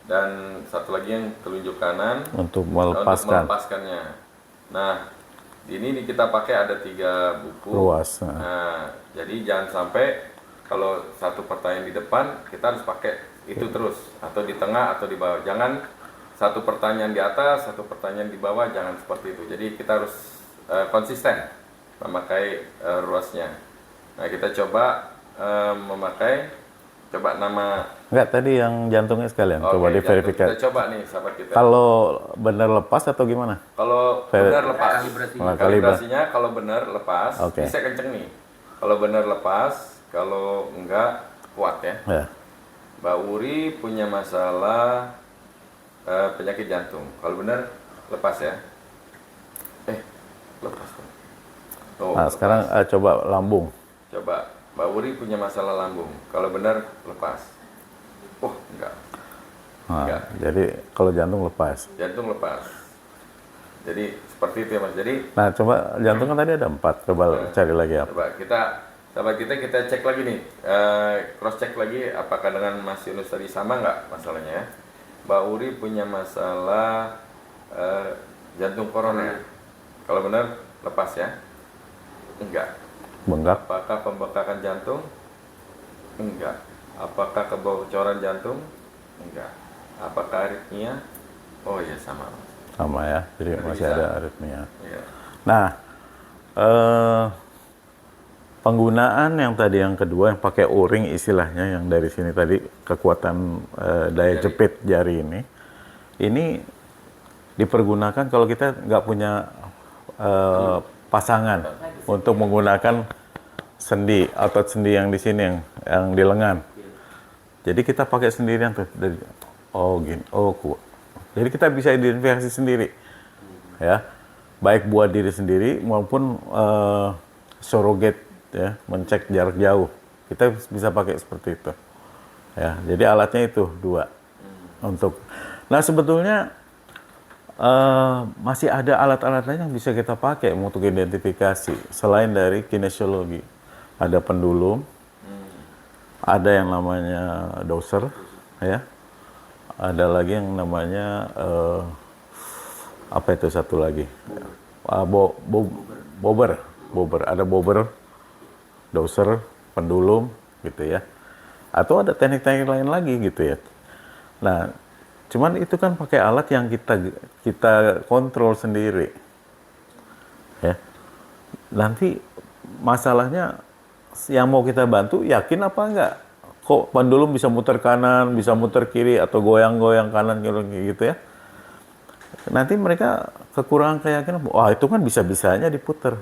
dan satu lagi yang telunjuk kanan Untuk untuk melepaskan. melepaskannya. Nah, ini kita pakai ada 3 buku. Ruas. Nah, jadi jangan sampai kalau satu pertanyaan di depan kita harus pakai itu terus, atau di tengah atau di bawah. Jangan satu pertanyaan di atas, satu pertanyaan di bawah, jangan seperti itu. Jadi kita harus konsisten memakai ruasnya. Nah, kita coba memakai Coba nama. Enggak, tadi yang jantungnya sekalian. Coba Oke, diverifikasi. kita coba nih sahabat kita. Kalau benar lepas atau gimana? Kalau Ver- benar lepas. Kalibrasinya. Kalibrasinya kalau benar lepas, Oke. bisa kenceng nih. Kalau benar lepas, kalau enggak kuat ya. Ya. Mbak Uri punya masalah penyakit jantung. Kalau benar lepas ya. Lepas. Oh, Nah, lepas. sekarang coba lambung. Coba Mbak Uri punya masalah lambung. Kalau benar lepas. Enggak. Nah, Enggak. jadi kalau jantung lepas. Jantung lepas. Jadi seperti itu ya Mas. Jadi Nah, coba jantung kan tadi ada 4. Coba cari lagi apa. coba sahabat kita cek lagi nih, cross check lagi apakah dengan Mas Yunus tadi sama nggak masalahnya ya. Mbak Uri punya masalah jantung koroner. Kalau benar lepas ya. Enggak. Bengkak. Apakah pembengkakan jantung? Enggak. Apakah kebocoran jantung? Enggak. Apakah aritmia? Oh iya sama. Sama ya. Jadi Nggak masih bisa. ada aritmia. Iya. Nah, penggunaan yang tadi yang kedua yang pakai O-ring istilahnya yang dari sini tadi kekuatan daya jepit jari ini dipergunakan kalau kita nggak punya pasangan untuk menggunakan sendi, otot sendi yang di sini yang di lengan. Jadi kita pakai sendirian tuh dari gini, kuat. Jadi kita bisa identifikasi sendiri, ya, baik buat diri sendiri maupun surrogate, ya, mencek jarak jauh. Kita bisa pakai seperti itu, ya. Jadi alatnya itu 2 untuk. Nah sebetulnya masih ada alat-alat lain yang bisa kita pakai untuk identifikasi selain dari kinesiologi. Ada pendulum, ada yang namanya doser, ya. Ada lagi yang namanya apa itu satu lagi? Bobber. Ada bobber, doser, pendulum, gitu ya. Atau ada teknik-teknik lain lagi gitu ya. Nah, cuman itu kan pakai alat yang kita kontrol sendiri, ya. Nanti masalahnya yang mau kita bantu yakin apa enggak? Kok pendulum bisa muter kanan, bisa muter kiri, atau goyang-goyang kanan gitu ya. Nanti mereka kekurangan keyakinan, itu kan bisa-bisanya diputer.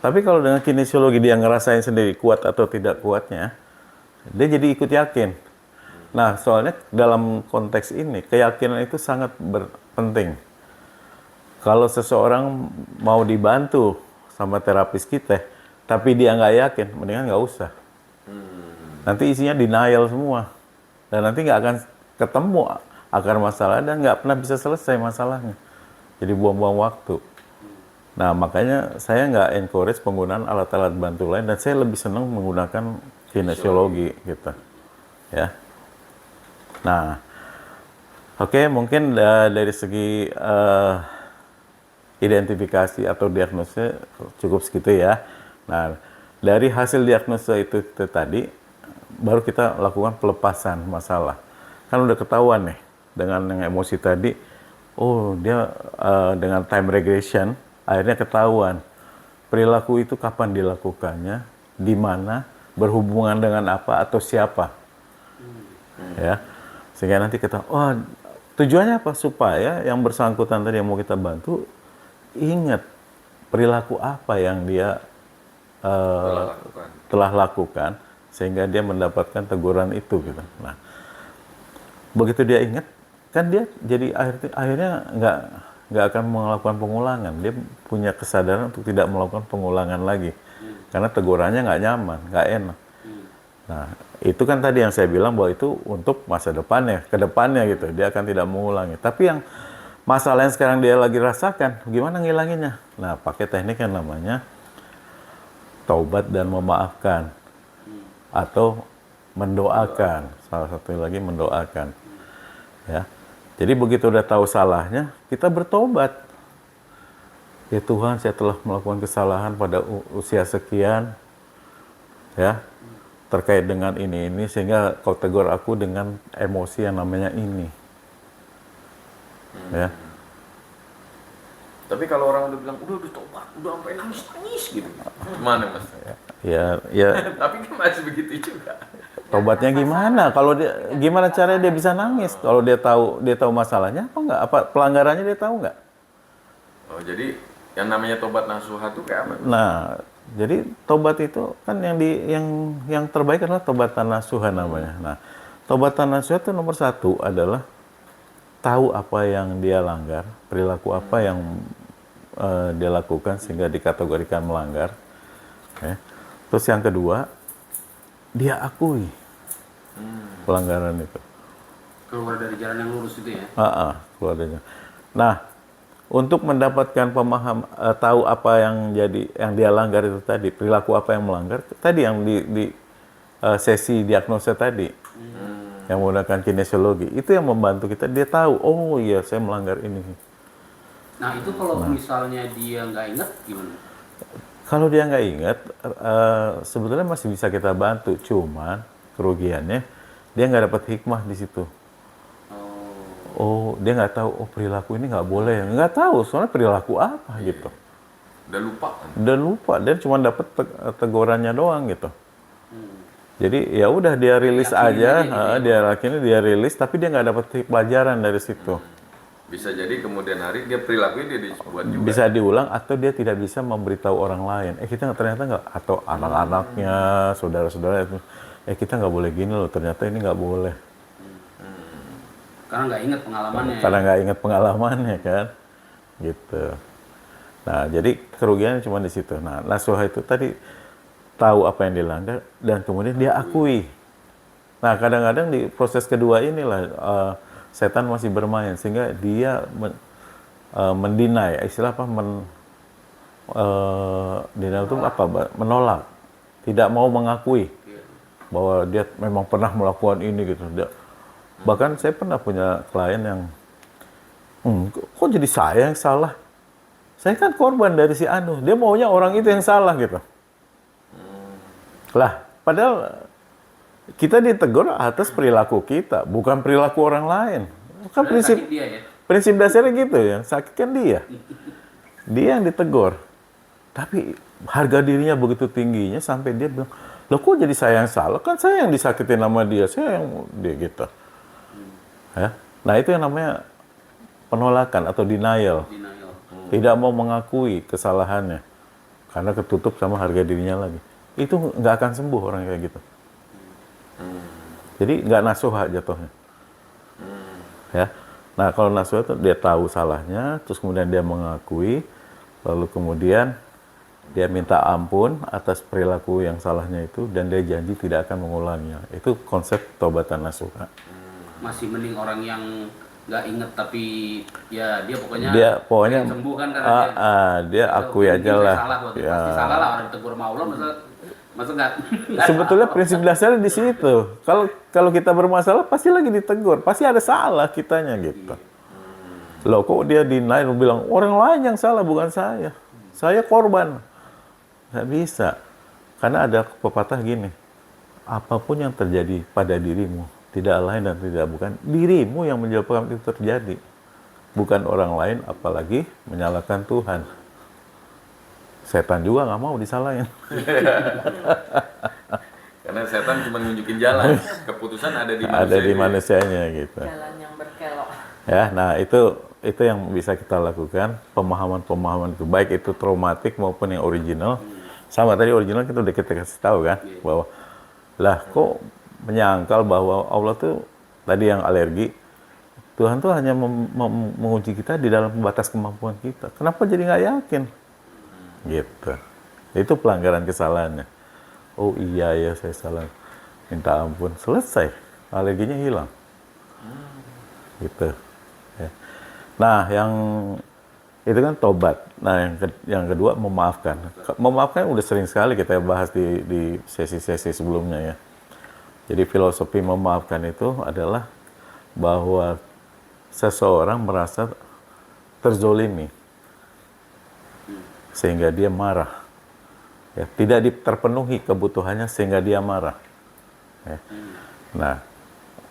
Tapi kalau dengan kinesiologi dia ngerasain sendiri kuat atau tidak kuatnya, dia jadi ikut yakin. Nah, soalnya dalam konteks ini, keyakinan itu sangat penting. Kalau seseorang mau dibantu sama terapis kita, tapi dia nggak yakin, mendingan nggak usah. Nanti isinya denial semua. Dan nanti nggak akan ketemu akar masalah dan nggak pernah bisa selesai masalahnya. Jadi buang-buang waktu. Nah, makanya saya nggak encourage penggunaan alat-alat bantu lain dan saya lebih senang menggunakan kinesiologi gitu. Ya. Nah, oke, mungkin dari segi identifikasi atau diagnosa cukup segitu ya. Nah, dari hasil diagnosa itu tadi, baru kita lakukan pelepasan masalah. Kan udah ketahuan nih, dengan yang emosi tadi, dia dengan time regression, akhirnya ketahuan. Perilaku itu kapan dilakukannya, di mana, berhubungan dengan apa, atau siapa. Ya. Sehingga nanti kita, tujuannya apa? Supaya yang bersangkutan tadi yang mau kita bantu, ingat perilaku apa yang dia telah lakukan, sehingga dia mendapatkan teguran itu gitu. Nah, begitu dia ingat, kan dia jadi akhirnya nggak akan melakukan pengulangan. Dia punya kesadaran untuk tidak melakukan pengulangan lagi, karena tegurannya nggak nyaman, nggak enak. Nah, itu kan tadi yang saya bilang bahwa itu untuk masa depannya, ke depannya gitu. Dia akan tidak mengulangi. Tapi yang masalah yang sekarang dia lagi rasakan, gimana ngilanginnya? Nah, pakai teknik yang namanya taubat dan memaafkan. Atau mendoakan, salah satu lagi mendoakan, ya. Jadi begitu udah tahu salahnya, kita bertobat. Ya Tuhan, saya telah melakukan kesalahan pada usia sekian, ya, terkait dengan ini, sehingga kau tegur aku dengan emosi yang namanya ini, ya. Tapi kalau orang udah bilang, udah tobat, udah sampai nangis gitu. Gimana Mas? Ya. Tapi kan masih begitu juga. Tobatnya gimana? Kalau dia gimana caranya dia bisa nangis? Kalau dia tahu masalahnya apa enggak? Apa pelanggarannya dia tahu nggak? Oh, jadi yang namanya tobat nasuha itu kayak apa? Nah, jadi tobat itu kan yang terbaik adalah tobatan nasuha namanya. Nah, tobatan nasuha itu nomor satu adalah tahu apa yang dia langgar, perilaku apa yang dia lakukan sehingga dikategorikan melanggar. Ya. Terus yang kedua, dia akui pelanggaran itu. Keluar dari jalan yang lurus itu ya. Keluar dari jalan. Nah, untuk mendapatkan tahu apa yang dia langgar itu tadi, perilaku apa yang melanggar, tadi yang di sesi diagnosa tadi, yang menggunakan kinesiologi, itu yang membantu kita, dia tahu, oh iya saya melanggar ini. Nah itu kalau misalnya dia nggak ingat gimana? Kalau dia nggak ingat, sebetulnya masih bisa kita bantu, cuman kerugiannya dia nggak dapat hikmah di situ. Oh, dia nggak tahu, oh perilaku ini nggak boleh, nggak tahu soalnya perilaku apa gitu. Udah lupa, dia cuma dapat tegurannya doang gitu. Jadi ya udah dia rilis aja, dia akhirnya dia rilis, tapi dia nggak dapat pelajaran dari situ. Bisa jadi kemudian hari dia perilakunya dia dibuat juga. Bisa diulang atau dia tidak bisa memberitahu orang lain. Kita ternyata nggak, atau anak-anaknya, saudara-saudara itu, kita nggak boleh gini loh, ternyata ini nggak boleh. Karena nggak ingat pengalamannya. Karena nggak ingat pengalamannya kan, gitu. Nah jadi kerugiannya cuma di situ. Nah nasuha itu tadi tahu apa yang dilanggar dan kemudian dia akui. Nah kadang-kadang di proses kedua inilah setan masih bermain sehingga dia mendinai, istilah apa? Denial itu apa? Menolak, tidak mau mengakui bahwa dia memang pernah melakukan ini gitu. Bahkan saya pernah punya klien yang, kok jadi saya yang salah? Saya kan korban dari si Anu, dia maunya orang itu yang salah gitu. Lah, padahal kita ditegur atas perilaku kita, bukan perilaku orang lain. Kan prinsip dasarnya gitu ya, sakit kan dia. Dia yang ditegur. Tapi harga dirinya begitu tingginya sampai dia bilang, loh kok jadi saya yang salah? Kan saya yang disakitin sama dia, saya yang dia gitu. Ya? Nah itu yang namanya penolakan atau denial. Tidak mau mengakui kesalahannya karena ketutup sama harga dirinya lagi. Itu nggak akan sembuh orang kayak gitu. Jadi nggak nasuha jatuhnya. Ya. Nah kalau nasuha itu dia tahu salahnya, terus kemudian dia mengakui, lalu kemudian dia minta ampun atas perilaku yang salahnya itu dan dia janji tidak akan mengulanginya. Itu konsep tobatan nasuha. Masih mending orang yang nggak inget tapi ya dia pokoknya sembuh kan karena dia akui aja lah. Ya. Pasti salah lah, orang ditegur sama Allah masa nggak. Sebetulnya prinsip dasarnya di situ. Kalau kita bermasalah pasti lagi ditegur, pasti ada salah kitanya gitu. Loh kok dia deny, bilang orang lain yang salah bukan saya. Saya korban. Nggak bisa. Karena ada pepatah gini, apapun yang terjadi pada dirimu, tidak lain dan tidak bukan dirimu yang menyebabkan itu terjadi. Bukan orang lain, apalagi menyalahkan Tuhan. Setan juga nggak mau disalahin. Karena setan cuma nunjukin jalan, keputusan ada di manusia. Ada di manusianya gitu. Jalan yang berkelok. Ya, nah itu yang bisa kita lakukan, pemahaman itu, baik itu traumatik maupun yang original. Sama tadi original kita udah kita kasih tahu kan, bahwa lah kok menyangkal bahwa Allah tuh tadi yang alergi, Tuhan tuh hanya menguji kita di dalam batas kemampuan kita. Kenapa jadi nggak yakin? Gitu. Itu pelanggaran kesalahannya. Oh iya ya saya salah, minta ampun, selesai, alerginya hilang. Gitu. Ya. Nah yang itu kan tobat. Nah yang kedua memaafkan. Memaafkan udah sering sekali kita bahas di sesi-sesi sebelumnya ya. Jadi filosofi memaafkan itu adalah bahwa seseorang merasa terzolimi sehingga dia marah. Ya, tidak terpenuhi kebutuhannya sehingga dia marah. Ya. Nah,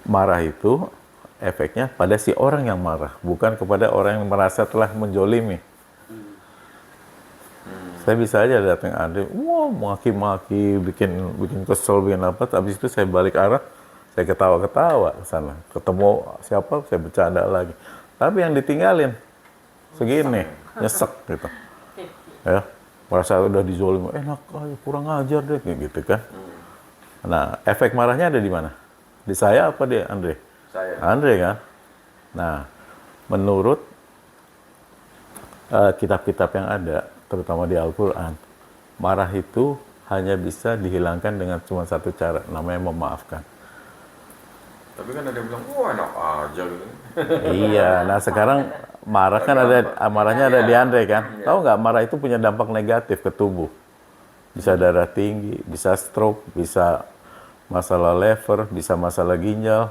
marah itu efeknya pada si orang yang marah, bukan kepada orang yang merasa telah menjolimi. Saya bisa aja datang Andre, wah maki-maki, bikin kesel, bikin apa. Habis itu saya balik arah, saya ketawa-ketawa ke sana. Ketemu siapa, saya bercanda lagi. Tapi yang ditinggalin segini, nyesek gitu. Ya, merasa udah dizolimi, enak aja, kurang ajar deh, kayak gitu kan. Nah, efek marahnya ada di mana? Di saya apa di Andre? Saya. Andre kan. Nah, menurut kitab-kitab yang ada, terutama di Al-Quran, marah itu hanya bisa dihilangkan dengan cuma satu cara, namanya memaafkan. Tapi kan ada yang bilang, wah enak aja gitu. Iya, nah sekarang marah kan marahnya ada di Andre kan. Tahu nggak, marah itu punya dampak negatif ke tubuh. Bisa darah tinggi, bisa stroke, bisa masalah lever, bisa masalah ginjal,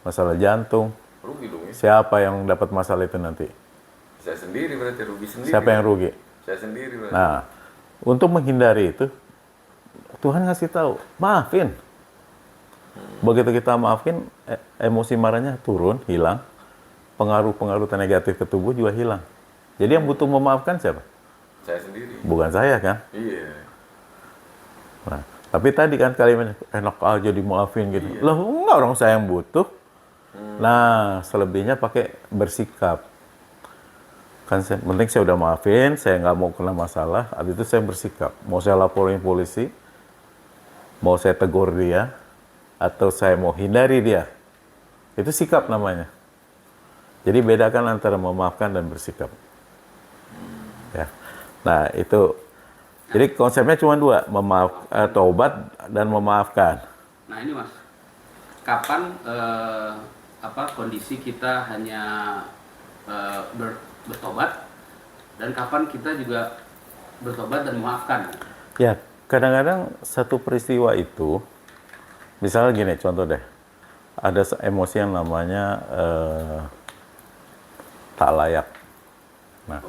masalah jantung. Rugi dong ya. Siapa yang dapat masalah itu nanti? Saya sendiri berarti, rugi sendiri. Siapa yang rugi? Saya sendiri berarti. Nah, untuk menghindari itu, Tuhan ngasih tahu, maafin. Begitu kita maafin, emosi marahnya turun, hilang. Pengaruh-pengaruh negatif ke tubuh juga hilang. Jadi yang butuh memaafkan siapa? Saya sendiri. Bukan saya kan? Iya. Nah, tapi tadi kan kalimatnya, enak aja dimaafin gitu. Loh, enggak, orang saya yang butuh. Nah, selebihnya pakai bersikap. Kan penting saya udah maafin, saya nggak mau kena masalah, habis itu saya bersikap. Mau saya laporin polisi, mau saya tegur dia, atau saya mau hindari dia. Itu sikap namanya. Jadi bedakan antara memaafkan dan bersikap. Ya. Nah, itu. Jadi konsepnya cuma dua, taubat dan memaafkan. Nah ini Mas, kapan kondisi kita hanya bertobat dan kapan kita juga bertobat dan memaafkan? Ya, kadang-kadang satu peristiwa itu, misalnya gini, contoh deh, ada emosi yang namanya tak layak. Nah,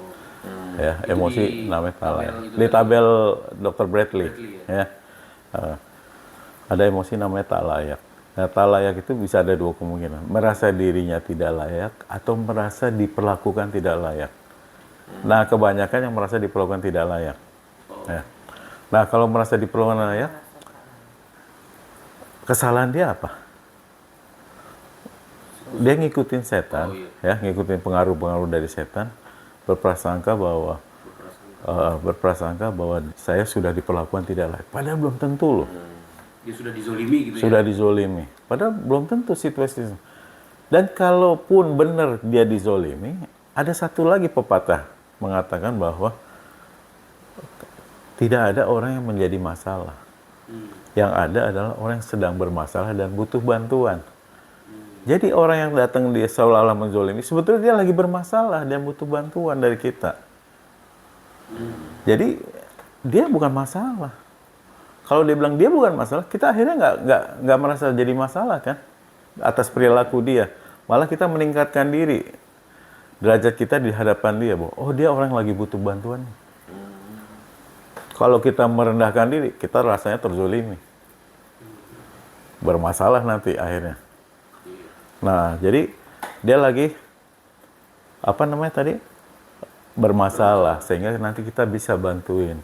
ya, Itu emosi di namanya tak tabel layak. itu Di tadi. tabel Dr. Bradley, ya? ya, ada emosi namanya tak layak. Nah, tak layak itu bisa ada dua kemungkinan, merasa dirinya tidak layak atau merasa diperlakukan tidak layak. Nah, kebanyakan yang merasa diperlakukan tidak layak. Ya. Nah, kalau merasa diperlakukan layak, kesalahan dia apa? Dia ngikutin setan, ya, ngikutin pengaruh-pengaruh dari setan, berprasangka bahwa saya sudah diperlakukan tidak layak. Padahal belum tentu loh. Dia sudah dizolimi gitu Sudah ya? dizolimi. Padahal belum tentu situasi. Dan kalaupun benar dia dizolimi, ada satu lagi pepatah mengatakan bahwa tidak ada orang yang menjadi masalah. Yang ada adalah orang yang sedang bermasalah dan butuh bantuan. Jadi orang yang datang dia seolah-olah menzolimi, sebetulnya dia lagi bermasalah dan butuh bantuan dari kita. Jadi dia bukan masalah. Kalau dia bilang dia bukan masalah, kita akhirnya nggak merasa jadi masalah kan atas perilaku dia. Malah kita meningkatkan diri, derajat kita di hadapan dia bahwa oh dia orang yang lagi butuh bantuan. Kalau kita merendahkan diri, kita rasanya terzolimi, bermasalah nanti akhirnya. Nah, jadi dia lagi apa namanya tadi bermasalah sehingga nanti kita bisa bantuin.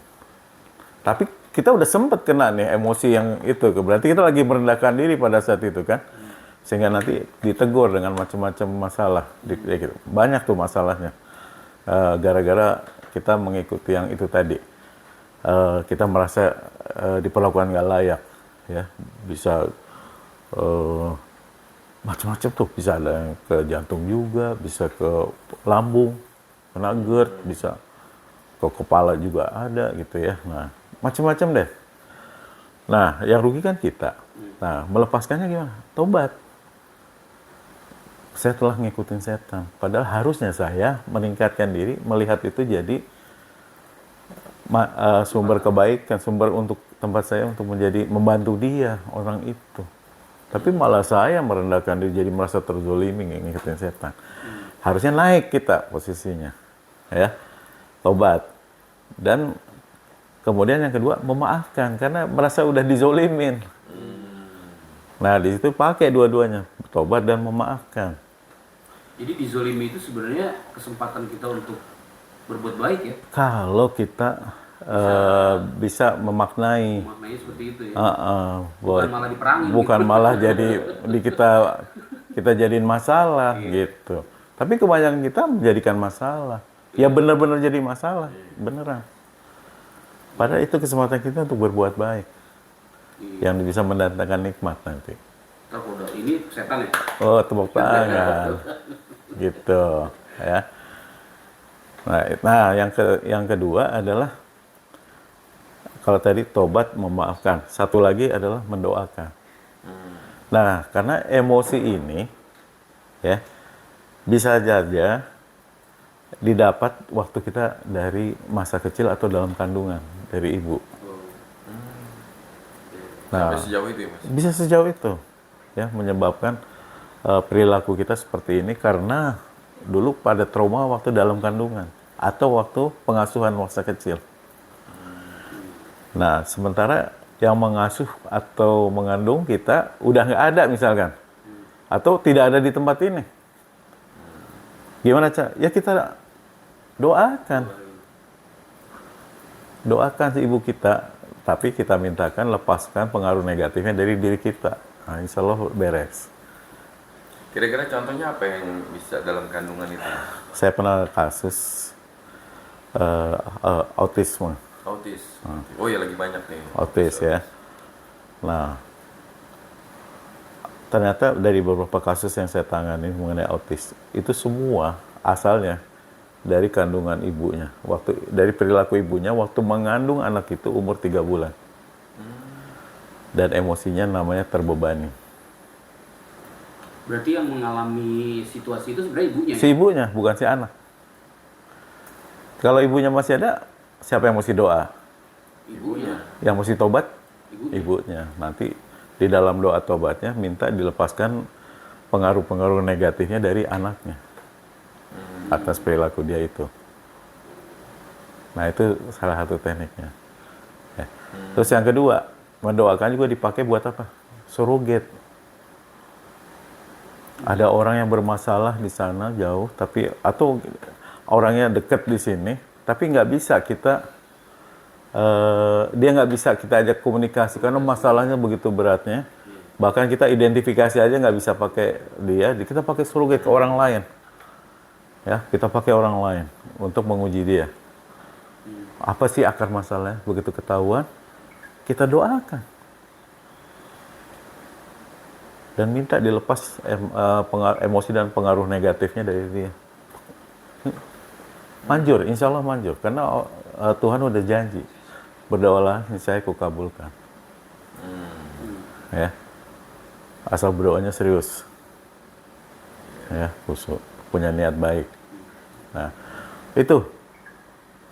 Tapi kita udah sempet kena nih emosi yang itu, berarti kita lagi merendahkan diri pada saat itu kan, sehingga nanti ditegur dengan macam-macam masalah. Banyak tuh masalahnya, gara-gara kita mengikuti yang itu tadi. Kita merasa diperlakukan nggak layak, ya bisa macam-macam tuh, bisa ada yang ke jantung juga, bisa ke lambung, kena GERD, bisa ke kepala juga ada gitu ya. Nah, macam-macam deh. Nah, yang rugi kan kita. Nah, melepaskannya gimana? Tobat. Saya telah ngikutin setan. Padahal harusnya saya meningkatkan diri, melihat itu jadi sumber kebaikan, sumber untuk tempat saya untuk menjadi membantu dia, orang itu. Tapi malah saya merendahkan diri, jadi merasa terzolimi ngikutin setan. Harusnya naik kita posisinya, ya, tobat. Dan kemudian yang kedua memaafkan karena merasa udah dizolimin. Nah di situ pakai dua-duanya, tobat dan memaafkan. Jadi dizolimi itu sebenarnya kesempatan kita untuk berbuat baik ya? Kalau kita bisa memaknai. Maknanya seperti itu ya. Bukan malah diperangin bukan gitu. malah jadi kita jadiin masalah gitu. Tapi kebanyakan kita menjadikan masalah. Ya benar-benar jadi masalah, beneran. Padahal itu kesempatan kita untuk berbuat baik, yang bisa mendatangkan nikmat nanti. Terkoda ini setan ya. Oh, tepuk tangan, gitu, ya. Nah, yang kedua adalah kalau tadi tobat memaafkan, satu lagi adalah mendoakan. Nah, karena emosi ini, ya, bisa saja didapat waktu kita dari masa kecil atau dalam kandungan dari ibu. Nah, Sampai sejauh itu ya Mas? bisa sejauh itu, ya, menyebabkan perilaku kita seperti ini karena dulu pada trauma waktu dalam kandungan atau waktu pengasuhan masa kecil. Nah, sementara yang mengasuh atau mengandung kita udah nggak ada misalkan, atau tidak ada di tempat ini. Gimana Cak? Ya kita doakan si ibu kita, tapi kita mintakan lepaskan pengaruh negatifnya dari diri kita. Nah, insya Allah beres. Kira-kira contohnya apa yang bisa dalam kandungan itu? Saya pernah kasus autisme. Autis. Oh ya lagi banyak nih. Autis ya. Nah, ternyata dari beberapa kasus yang saya tangani mengenai autis, itu semua asalnya dari kandungan ibunya. Dari perilaku ibunya waktu mengandung anak itu umur 3 bulan. Dan emosinya namanya terbebani. Berarti yang mengalami situasi itu sebenarnya ibunya. Si ibunya, bukan si anak. Kalau ibunya masih ada, siapa yang mesti doa? Ibunya. Yang mesti tobat? Ibunya. Ibunya. Nanti di dalam doa tobatnya minta dilepaskan pengaruh-pengaruh negatifnya dari anaknya atas perilaku dia itu. Nah, itu salah satu tekniknya. Ya. Terus yang kedua, mendoakan juga dipakai buat apa? Surrogate. Ada orang yang bermasalah di sana jauh, tapi atau orangnya dekat di sini, tapi nggak bisa kita dia nggak bisa kita ajak komunikasi karena masalahnya begitu beratnya. Bahkan kita identifikasi aja nggak bisa pakai dia, kita pakai surrogate ke orang lain. Ya, kita pakai orang lain untuk menguji dia. Apa sih akar masalahnya? Begitu ketahuan, kita doakan. Dan minta dilepas emosi dan pengaruh negatifnya dari dia. Manjur, insya Allah manjur. Karena Tuhan udah janji. Berdoalah, saya kukabulkan. Ya. Asal berdoanya serius. Ya, khusyuk. Punya niat baik. Nah, itu.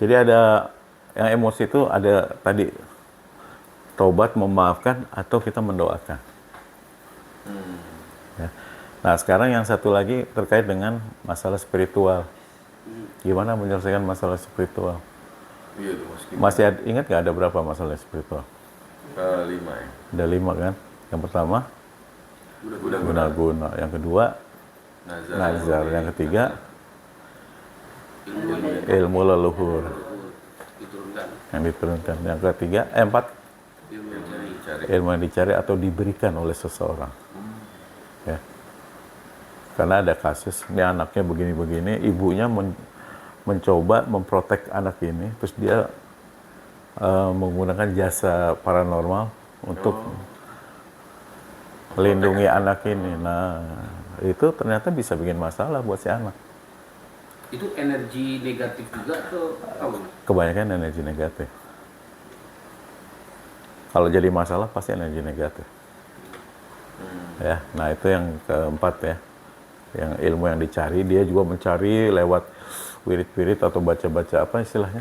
Jadi ada yang emosi itu ada tadi taubat, memaafkan, atau kita mendoakan. Ya. Nah, sekarang yang satu lagi terkait dengan masalah spiritual. Gimana menyelesaikan masalah spiritual? Iya tuh Mas. Masih ingat nggak ada berapa masalah spiritual? 5 ya. Ada 5 kan? Yang pertama, guna-guna. Yang kedua, nazar. Yang ketiga, ilmu leluhur. Diturunkan. Yang diturunkan. Yang ketiga, 4, ilmu yang dicari atau diberikan oleh seseorang. Ya. Karena ada kasus, ini anaknya begini-begini, ibunya mencoba memprotek anak ini, terus dia menggunakan jasa paranormal untuk melindungi anak ini. Nah, itu ternyata bisa bikin masalah buat si anak. Itu energi negatif juga atau apa? Kebanyakan energi negatif. Kalau jadi masalah pasti energi negatif. Ya, nah itu yang keempat ya. Yang ilmu yang dicari, dia juga mencari lewat wirid-wirid atau baca-baca apa istilahnya?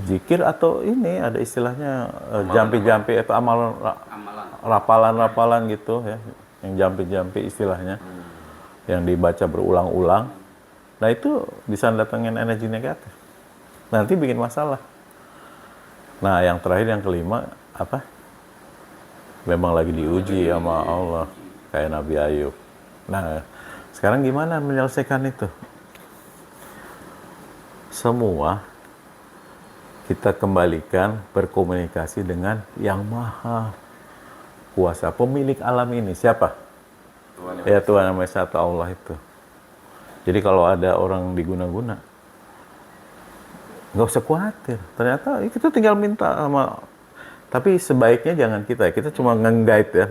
Zikir atau ini ada istilahnya jampi-jampi atau amalan, rapalan-rapalan gitu ya. Yang jampi-jampi istilahnya. Yang dibaca berulang-ulang. Nah itu bisa datangin energi negatif. Nanti bikin masalah. Nah yang terakhir, yang kelima apa? Memang lagi diuji sama Allah. Kayak Nabi Ayub. Nah sekarang gimana menyelesaikan itu? Semua kita kembalikan berkomunikasi dengan yang maha kuasa, pemilik alam ini. Siapa? Tuhan yang Ya Tuhan yang Maha Esa atau Allah itu. Jadi kalau ada orang diguna-guna, nggak usah khawatir. Ternyata kita tinggal minta sama. Tapi sebaiknya jangan kita cuma nge-guide ya.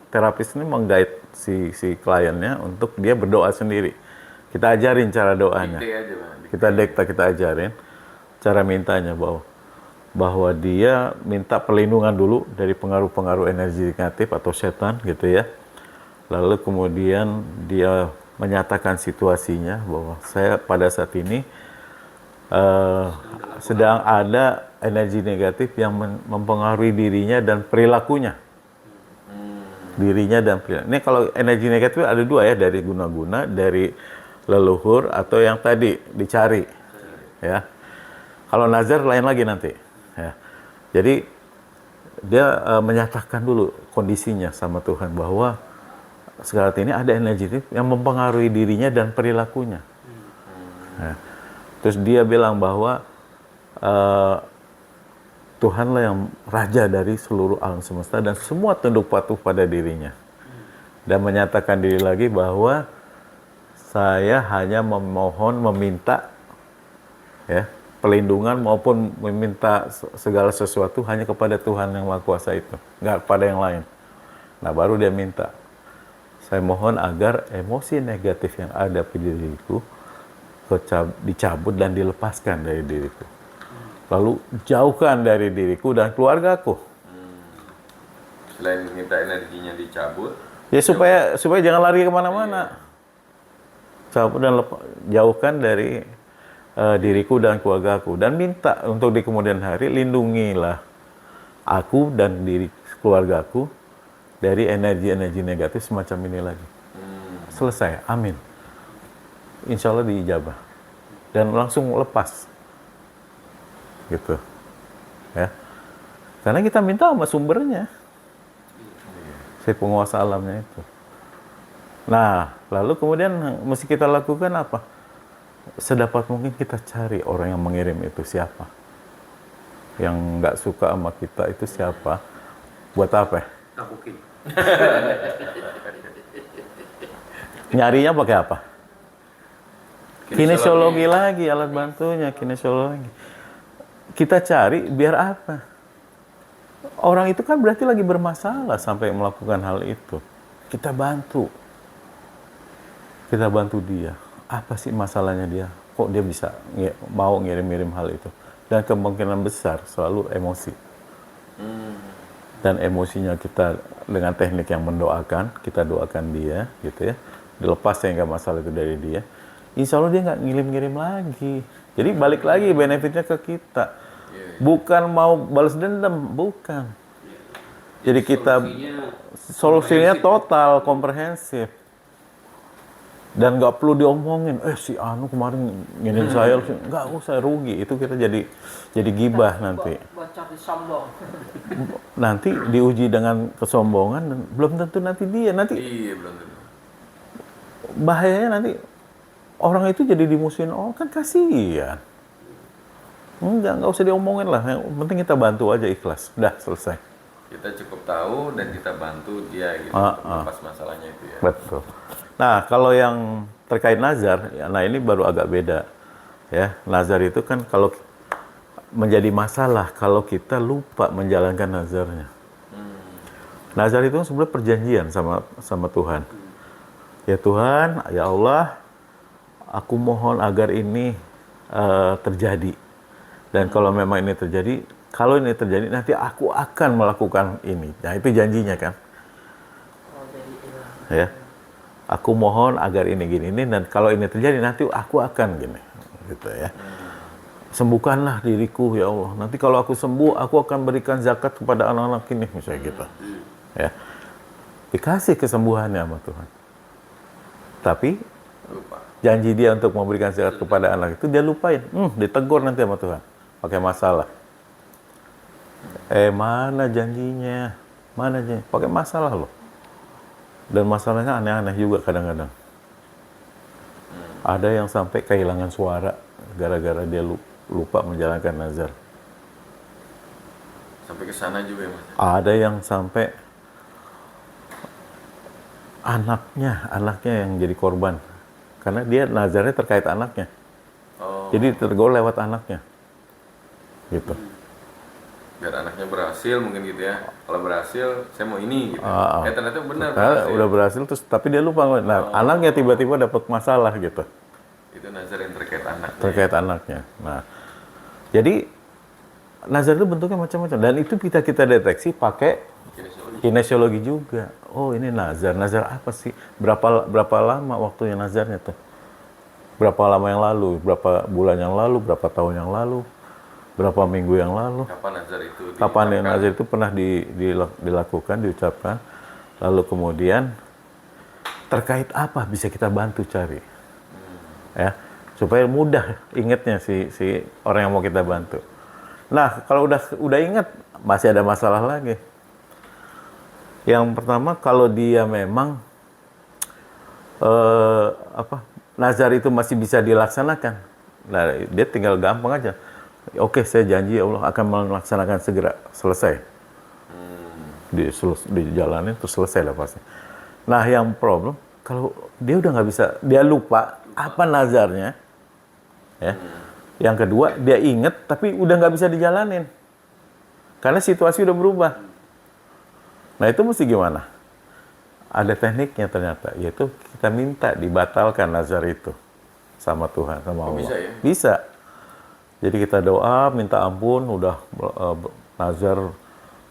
Terapis ini meng-guide si kliennya untuk dia berdoa sendiri. Kita ajarin cara doanya. dikte aja, Bang. Kita ajarin cara mintanya bahwa dia minta perlindungan dulu dari pengaruh-pengaruh energi negatif atau setan gitu ya. Lalu kemudian dia menyatakan situasinya bahwa saya pada saat ini sedang ada energi negatif yang mempengaruhi dirinya dan perilakunya. Dirinya dan perilaku. Ini kalau energi negatif ada dua ya, dari guna-guna, dari leluhur, atau yang tadi dicari. Ya. Kalau nazar lain lagi nanti. Ya. Jadi dia menyatakan dulu kondisinya sama Tuhan bahwa saat ini ada energi negatif yang mempengaruhi dirinya dan perilakunya. Ya. Terus dia bilang bahwa Tuhanlah yang raja dari seluruh alam semesta dan semua tunduk patuh pada dirinya. Dan menyatakan diri lagi bahwa saya hanya meminta ya, perlindungan maupun meminta segala sesuatu hanya kepada Tuhan yang Maha Kuasa itu, nggak kepada yang lain. Nah baru dia minta, saya mohon agar emosi negatif yang ada pada diriku dicabut dan dilepaskan dari diriku. Lalu jauhkan dari diriku dan keluargaku. Selain minta energinya dicabut, Ya supaya jangan lari kemana-mana. Cabut dan jauhkan dari diriku dan keluargaku. Dan minta untuk di kemudian hari lindungilah aku dan diri keluargaku dari energi-energi negatif semacam ini lagi. Selesai, amin. Insya Allah diijabah. Dan langsung lepas. Gitu. Ya. Karena kita minta sama sumbernya. Si penguasa alamnya itu. Nah, lalu kemudian mesti kita lakukan apa? Sedapat mungkin kita cari orang yang mengirim itu siapa. Yang nggak suka sama kita itu siapa. Buat apa? Takutin. Nyarinya pakai apa? Kinesiologi lagi, alat bantunya, kinesiologi. Kita cari biar apa? Orang itu kan berarti lagi bermasalah sampai melakukan hal itu. Kita bantu. Kita bantu dia. Apa sih masalahnya dia? Kok dia bisa mau ngirim-ngirim hal itu? Dan kemungkinan besar selalu emosi. Dan emosinya kita dengan teknik yang mendoakan, kita doakan dia, gitu ya. Dilepas sehingga masalah itu dari dia. Insya Allah dia nggak ngirim-ngirim lagi. Jadi balik lagi benefitnya ke kita. Bukan mau balas dendam, bukan. Jadi kita solusinya total, komprehensif. Dan nggak perlu diomongin, si Anu kemarin nginin saya, nggak usah, rugi. Itu kita jadi gibah nanti. Bocor disombong. Nanti diuji dengan kesombongan, dan belum tentu nanti dia. Nanti iya belum tentu. bahayanya nanti orang itu jadi dimusuhin orang, kan kasihan. Nggak usah diomongin lah. Yang penting kita bantu aja, ikhlas. Udah, selesai. Kita cukup tahu dan kita bantu dia gitu untuk lepas masalahnya itu ya. Betul. Nah, kalau yang terkait nazar, ya, nah ini baru agak beda. Ya, nazar itu kan kalau menjadi masalah kalau kita lupa menjalankan nazarnya. Nazar itu sebenarnya perjanjian sama Tuhan. Ya Tuhan, ya Allah, aku mohon agar ini terjadi. Dan kalau memang ini terjadi, kalau ini terjadi nanti aku akan melakukan ini. Nah itu janjinya kan. Ya, aku mohon agar ini gini dan kalau ini terjadi nanti aku akan gini, gitu ya. Sembuhkanlah diriku ya Allah. Nanti kalau aku sembuh, aku akan berikan zakat kepada anak-anak ini, misalnya gitu. Ya, dikasih kesembuhannya sama Tuhan. Tapi Lupa. janji dia untuk memberikan zakat kepada anak itu dia lupain. Ditegur nanti sama Tuhan. Pakai masalah. Mana janjinya? Mana janjinya? Pakai masalah loh. Dan masalahnya aneh-aneh juga kadang-kadang. Ada yang sampai kehilangan suara gara-gara dia lupa menjalankan nazar. Sampai ke sana juga ya Mas. Ada yang sampai anaknya yang jadi korban. Karena dia nazarnya terkait anaknya. Oh, Jadi tergol lewat anaknya. Gitu. biar anaknya berhasil mungkin gitu ya. Kalau berhasil, saya mau ini gitu. Ternyata benar Karena berhasil. udah berhasil terus tapi dia lupa. Nah, anaknya tiba-tiba dapat masalah gitu. Itu nazar yang terkait anaknya. Terkait anaknya. Nah, jadi nazar itu bentuknya macam-macam dan itu kita deteksi pakai kinesiologi juga. Oh, ini nazar. Nazar apa sih? Berapa lama waktunya nazarnya tuh? Berapa lama yang lalu? Berapa bulan yang lalu? Berapa tahun yang lalu? Berapa minggu yang lalu? Kapan nazar itu Kapan diucapkan? nazar itu pernah dilakukan, diucapkan? Lalu kemudian terkait apa bisa kita bantu cari? Ya, supaya mudah ingatnya si orang yang mau kita bantu. Nah, kalau udah ingat masih ada masalah lagi. Yang pertama kalau dia memang nazar itu masih bisa dilaksanakan. Nah, dia tinggal gampang aja. Oke, saya janji Allah akan melaksanakan segera, selesai. Dijalanin terus selesai lah pasti. Nah, yang problem kalau dia udah nggak bisa, dia lupa apa nazarnya, ya. Yang kedua dia inget tapi udah nggak bisa dijalanin karena situasi udah berubah. Nah, itu mesti gimana? Ada tekniknya ternyata, yaitu kita minta dibatalkan nazar itu sama Tuhan, sama Allah. Bisa ya? Bisa. Jadi kita doa, minta ampun, udah nazar,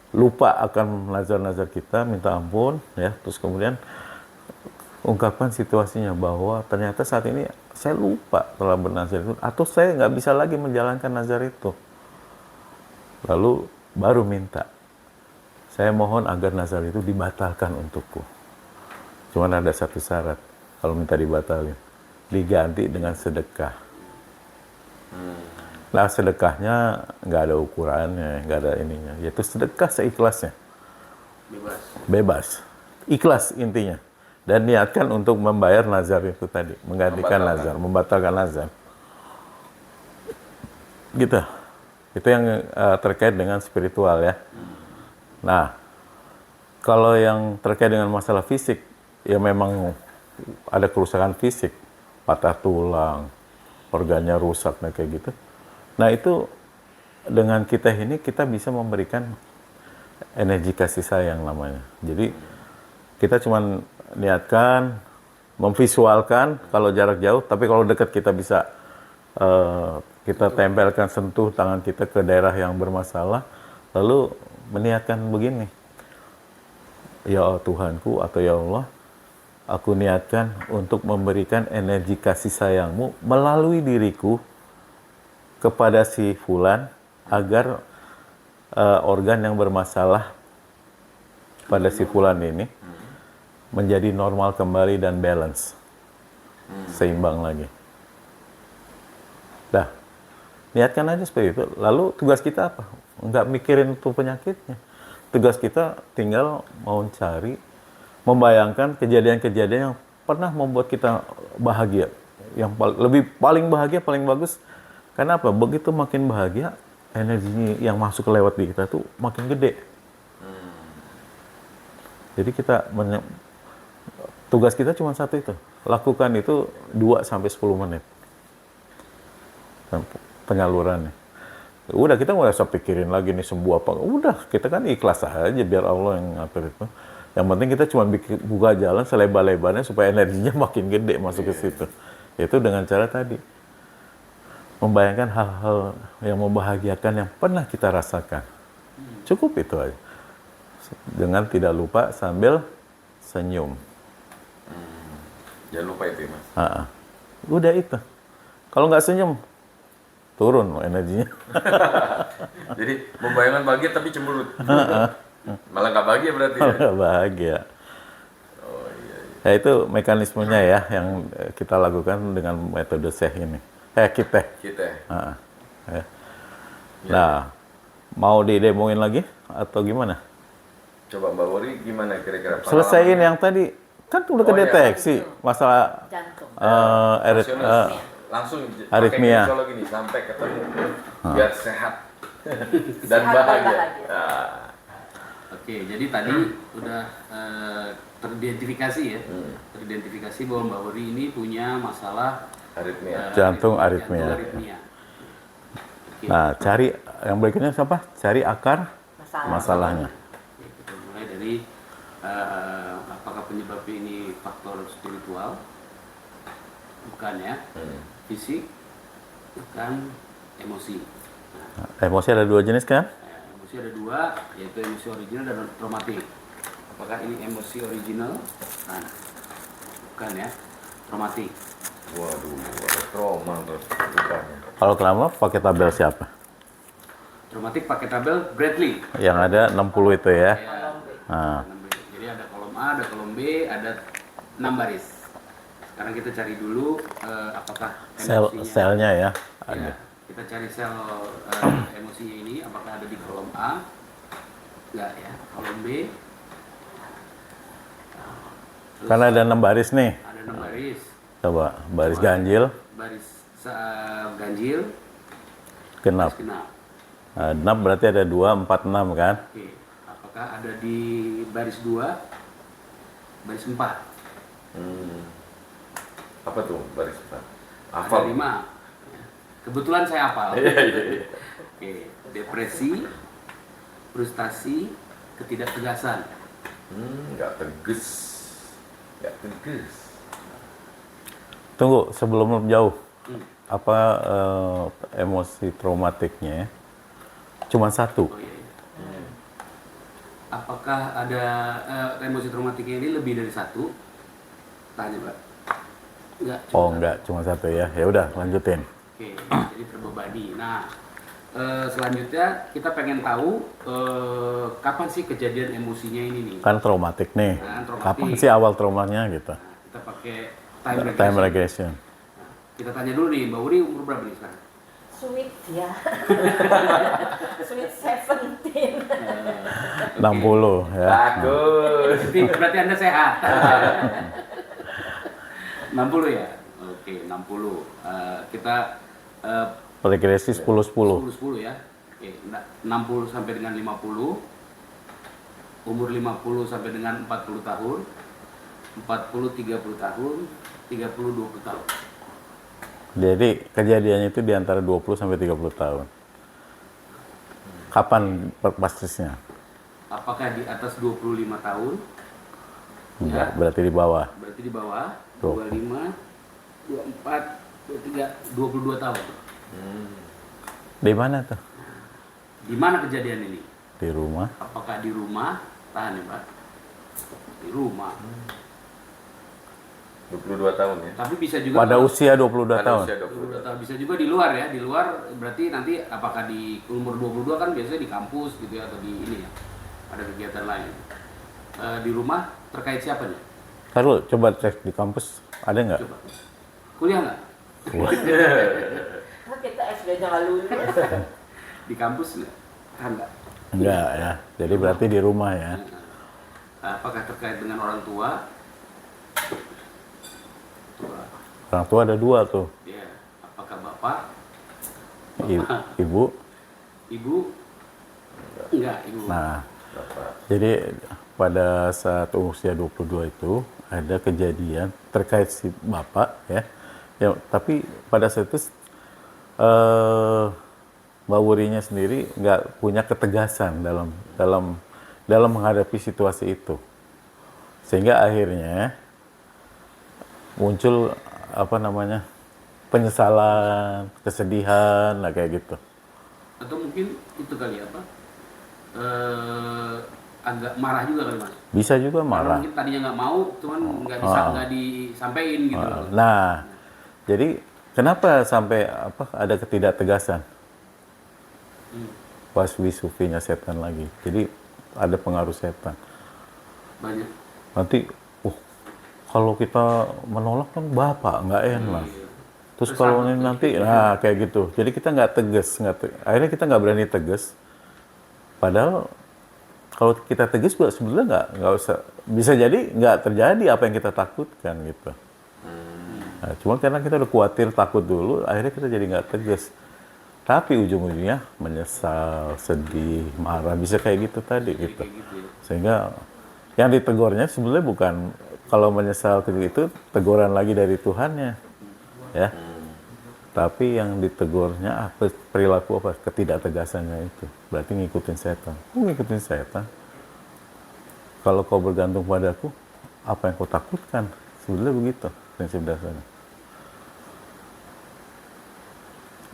lupa akan nazar-nazar kita, minta ampun, ya. Terus kemudian ungkapkan situasinya bahwa ternyata saat ini saya lupa telah bernazar itu, atau saya nggak bisa lagi menjalankan nazar itu. Lalu baru minta, saya mohon agar nazar itu dibatalkan untukku. Cuman ada satu syarat, kalau minta dibatalin, diganti dengan sedekah. Nah, sedekahnya nggak ada ukurannya, nggak ada ininya, yaitu sedekah seikhlasnya. Bebas. Ikhlas intinya. Dan niatkan untuk membayar nazar itu tadi, menggantikan nazar, membatalkan nazar. Gitu. Itu yang terkait dengan spiritual ya. Nah, kalau yang terkait dengan masalah fisik, ya memang ada kerusakan fisik, patah tulang, organnya rusak, nah kayak gitu. Nah, itu dengan kita ini kita bisa memberikan energi kasih sayang namanya. Jadi kita cuman niatkan, memvisualkan kalau jarak jauh, tapi kalau dekat kita bisa kita tempelkan, sentuh tangan kita ke daerah yang bermasalah, lalu meniatkan begini, ya Tuhanku atau ya Allah, aku niatkan untuk memberikan energi kasih sayangmu melalui diriku kepada si fulan agar organ yang bermasalah pada si fulan ini menjadi normal kembali dan balance, seimbang lagi. Dah, niatkan aja seperti itu. Lalu tugas kita apa? Nggak mikirin itu penyakitnya. Tugas kita tinggal mau cari, membayangkan kejadian-kejadian yang pernah membuat kita bahagia. Yang paling bahagia, paling bagus. Karena apa? Begitu makin bahagia, energinya yang masuk lewat di kita tuh makin gede. Jadi tugas kita cuma satu itu. Lakukan itu 2-10 menit. Penyalurannya. Udah, kita nggak usah pikirin lagi nih sembuh apa. Udah, kita kan ikhlas aja biar Allah yang ngatur itu. Yang penting kita cuma buka jalan selebar-lebarnya supaya energinya makin gede masuk ke situ. Itu dengan cara tadi. Membayangkan hal-hal yang membahagiakan yang pernah kita rasakan. Cukup itu aja. Dengan tidak lupa sambil senyum. Jangan lupa itu ya Mas. Udah itu. Kalau nggak senyum, turun energinya. Jadi membayangkan bahagia tapi cemberut. Malah nggak bahagia berarti ya? Nggak bahagia. Oh iya. Ya itu mekanismenya ya yang kita lakukan dengan metode Syekh ini. Kita. Ya. Nah, mau didemoin lagi atau gimana? Coba Mbak Wuri gimana kira-kira? Selesaiin yang tadi. Kan udah kedeteksi masalah Jantung. Nasionalis. Langsung pakai aritmia. kinesiologi nih sampai ketemu biar sehat. dan Sehat dan bahagia. bahagia. Nah, Oke, jadi tadi udah teridentifikasi ya, teridentifikasi bahwa Mbak Wuri ini punya masalah aritmia. Jantung aritmia. Oke. Nah, cari yang berikutnya siapa? Cari akar masalahnya. Oke, kita mulai dari apakah penyebab ini faktor spiritual? Bukan ya. Fisik, bukan emosi. Nah, Emosi ada dua jenis kan? emosi ada dua, yaitu emosi original dan traumatik. Apakah ini emosi original? Nah, bukan ya. Traumatik. Waduh, ada trauma terus rupanya. Kalau kelama pakai tabel siapa? Traumatik pakai tabel Bradley. Yang ada 60 itu ya. Kolom B. Nah, Jadi ada kolom A, ada kolom B, ada 6 baris. Sekarang kita cari dulu apakah emosinya. selnya ya. Ya, Ada. kita cari sel emosinya ini apakah ada di kolom A? Enggak ya. Kolom B. Terus Karena ada 6 baris nih. ada 6 baris. Coba baris ganjil, Baris ganjil, genap. baris genap. Nah, genap berarti ada 2, 4, 6 kan? Oke. Apakah ada di baris 2? Baris 4? Apa tuh baris empat? Ada Hafal. 5. Kebetulan saya hafal. Iya, iya, iya. Oke, depresi, frustasi, ketidaktegasan. Nggak tegas. Nggak tegas. Tunggu, sebelum jauh. Hmm. Apa emosi traumatiknya? Cuma satu. Oh iya. Iya. Apakah ada emosi traumatiknya ini lebih dari satu? Tanya Pak. Enggak. cuma Oh satu. enggak, cuma satu ya. Ya udah, lanjutin. Oke, jadi terbebani. Nah, selanjutnya kita pengen tahu kapan sih kejadian emosinya ini nih? Kan traumatik nih. Kan traumatik. Kapan sih awal traumanya gitu? Nah, kita pakai time regression. Time regression. Kita tanya dulu nih, Mbak Uri umur berapa nih sekarang? Sweet ya. Sweet 17. 60 ya. Bagus. Berarti Anda sehat. 60 ya? Oke, 60. Kita Regresi 10-10. 10 ya. Oke, 60 sampai dengan 50. Umur 50 sampai dengan 40 tahun. 40 30 tahun, 30 20 tahun. Jadi kejadiannya itu di antara 20 sampai 30 tahun. Kapan persisnya? Apakah di atas 25 tahun? Enggak, Ya. berarti di bawah. Berarti di bawah 20. 25, 24, 23, 22 tahun. Di mana tuh? Di mana kejadian ini? Di rumah. Apakah di rumah? Tahan ya, Pak. Di rumah. 22 tahun ya. Tapi bisa juga Pada kalau- usia 22 Ada tahun. usia 22 22 tahun. tahun. Bisa juga di luar ya. Di luar berarti nanti apakah di umur 22 kan biasanya di kampus gitu ya atau di ini ya. Ada kegiatan lain. Di rumah terkait siapa nih? Taruh, coba cek di kampus. Ada nggak? Coba. Kuliah nggak? Nah, kita SD-nya nggak lulus. Di kampus nggak? Kan nggak. Enggak ya. Jadi berarti di rumah ya. Apakah terkait dengan orang tua? Tua. Orang tua ada 2 tuh. Ya. Apakah bapak? Ibu. Ibu? Enggak, ibu. Nah, Bapak. jadi pada saat usia 22 itu ada kejadian terkait si bapak ya. Ya, tapi pada saat itu Mbak Wurinya sendiri nggak punya ketegasan dalam menghadapi situasi itu, sehingga akhirnya muncul apa namanya penyesalan, kesedihan, lah kayak gitu. Atau mungkin itu kali apa? Agak marah juga kali Mas. Bisa juga Karena marah. mungkin tadinya nggak mau, cuman nggak disampaikan gitu loh. Nah, jadi kenapa sampai ada ketidaktegasan? Pas wisufinya setan lagi. Jadi ada pengaruh setan. Banyak. Nanti, kalau kita menolak kan bapak nggak enak. Terus kalau ini nanti, nah kayak gitu. Jadi kita nggak tegas, akhirnya kita nggak berani tegas. Padahal kalau kita tegas juga sebenarnya nggak usah, bisa jadi nggak terjadi apa yang kita takutkan gitu. Nah, cuma karena kita udah khawatir takut dulu, akhirnya kita jadi nggak tegas. Tapi ujung-ujungnya menyesal, sedih, marah, bisa kayak gitu tadi gitu. Kayak gitu ya. Sehingga yang ditegurnya sebenarnya bukan, kalau menyesal itu teguran lagi dari Tuhannya, ya. Tapi yang ditegurnya apa, perilaku apa, ketidaktegasannya itu. Berarti ngikutin setan. Ngikutin setan. Kalau kau bergantung padaku, apa yang kau takutkan? Sebenarnya begitu prinsip dasarnya.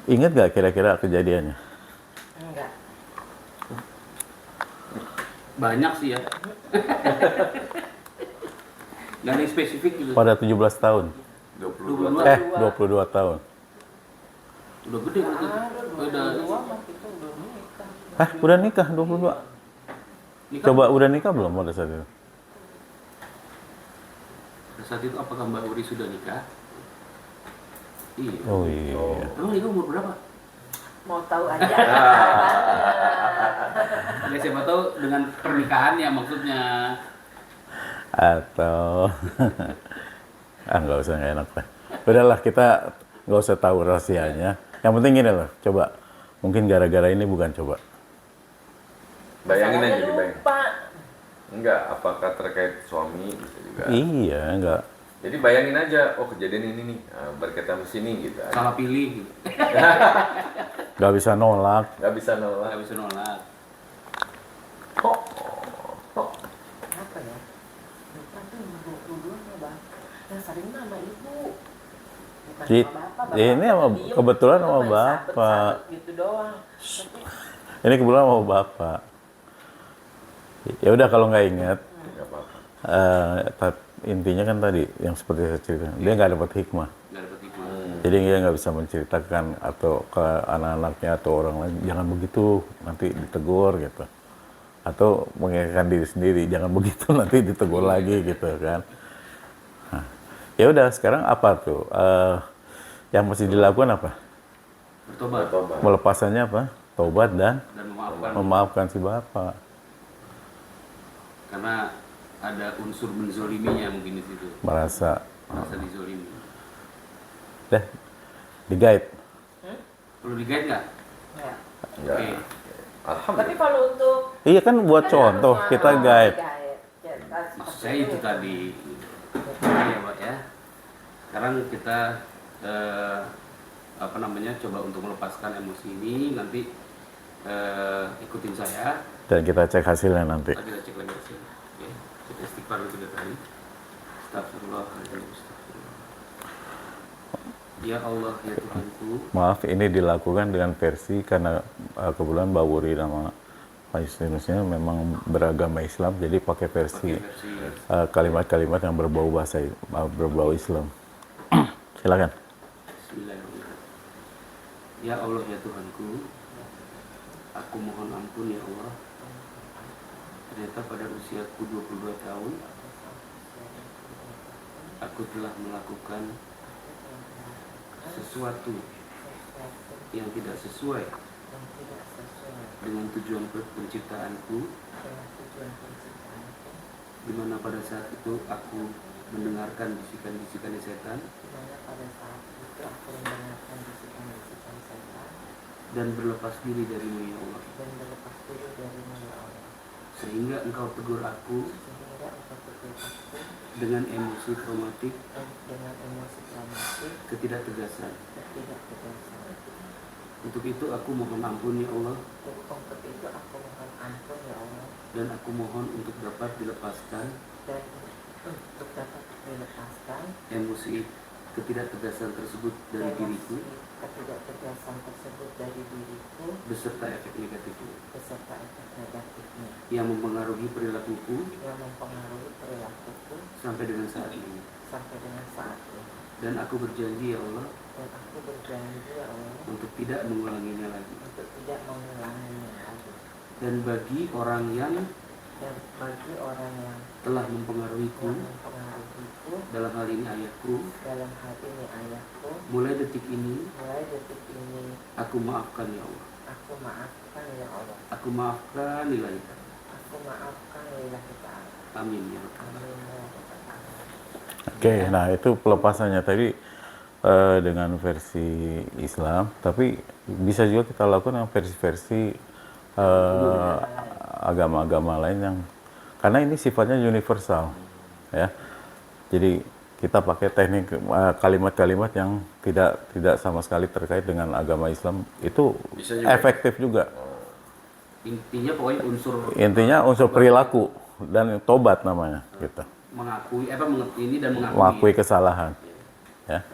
Ingat gak kira-kira kejadiannya? Enggak. Banyak sih ya. Gak ada yang spesifik gitu. Pada 17 tahun. 22 22 tahun. Udah gede berarti. Udah Dua mah kita udah nikah. Hah, udah nikah 22? nikah. Coba udah nikah belum pada saat itu? Pada saat itu apakah Mbak Uri sudah nikah? Iya. Oh iya. Emang nikah umur berapa? Mau tahu aja. Ya siapa tahu dengan pernikahannya maksudnya. Atau nggak usah, nggak enak lah. Udahlah, kita nggak usah tahu rahasianya. Yang penting gini loh, coba. Mungkin gara-gara ini bukan coba. Bayangin Saya aja, dibayangin. lupa. Enggak, apakah terkait suami bisa juga. Iya, nggak. Jadi bayangin aja, oh kejadian ini nih, berkaitan ke sini gitu. Salah pilih. Gitu. Nggak bisa nolak. Nggak bisa nolak. Nggak bisa nolak. Kok apa ya? Lupa tuh nomor 22 sama bapak. Yang sering nama ibu. Bukan Cit, sama bapak. ini sama, Diem. kebetulan Cuma sama main bapak. sabet-sabet gitu doang. Tapi Ini kebetulan mau bapak. Ya udah, kalau nggak ingat, Nggak apa-apa. intinya kan tadi yang seperti saya ceritakan, dia nggak dapat hikmah. Nggak dapat hikmah. Jadi dia nggak bisa menceritakan atau ke anak-anaknya atau orang lain, jangan begitu, nanti ditegur gitu. Atau mengingatkan diri sendiri, jangan begitu, nanti ditegur lagi gitu kan. Nah, ya udah, sekarang apa tuh? Yang mesti dilakukan apa? Bertobat Bertobat. Melepasannya apa? Tobat dan dan memaafkan. memaafkan si bapak. Karena ada unsur menzoliminya mungkin di situ. Merasa, Merasa dizolimi. deh, di guide. Perlu di-guide nggak? ya. Enggak. Oke. Tapi Alhamdulillah. kalau untuk Iya kan buat contoh, harus kita mau guide. Ya, Maksud saya itu tadi. Iya Pak ya. Sekarang kita coba untuk melepaskan emosi ini, nanti ikutin saya. Dan kita cek hasilnya nanti. Kita cek lagi hasilnya. Oke. Kita istighfar dulu 3 kali. Astagfirullahaladzim. Astagfirullah. Ya Allah, ya Tuhanku. Maaf, ini dilakukan dengan versi karena kebetulan Mbak Wuri nama Pak Yustinusnya memang beragama Islam, jadi pakai versi Pakai versi kalimat-kalimat yang berbau berbau Islam. Silakan. Bismillahirrahmanirrahim. Ya Allah, ya Tuhanku. Aku mohon ampun ya Allah. Ternyata pada usiaku 22 tahun aku telah melakukan sesuatu yang tidak sesuai dengan tujuan penciptaanku, di mana pada saat itu aku mendengarkan bisikan-bisikan setan dan berlepas diri darimu ya Allah, sehingga engkau tegur aku dengan emosi traumatik ketidaktegasan. Untuk itu aku mohon ampun ya Allah, dan aku mohon untuk dapat dilepaskan emosi ketidaktegasan tersebut dari diriku beserta efek negatifnya yang mempengaruhi perilakuku sampai dengan saat ini. Dan aku berjanji ya Allah untuk tidak mengulanginya lagi. Dan bagi orang yang telah mempengaruhiku, dalam hal ini ayahku, mulai detik ini aku maafkan ya Allah. Aku maafkan lillahi ta'ala. Amin ya Rabbal alamin. Oke, nah itu pelepasannya tadi dengan versi Islam, tapi bisa juga kita lakukan dengan versi-versi agama-agama lain yang karena ini sifatnya universal, ya. Jadi kita pakai teknik kalimat-kalimat yang tidak sama sekali terkait dengan agama Islam itu Bisa juga. efektif juga. Intinya pokoknya Intinya unsur perilaku dan tobat namanya, gitu. mengakui mengerti ini dan Mengakui kesalahan, ya,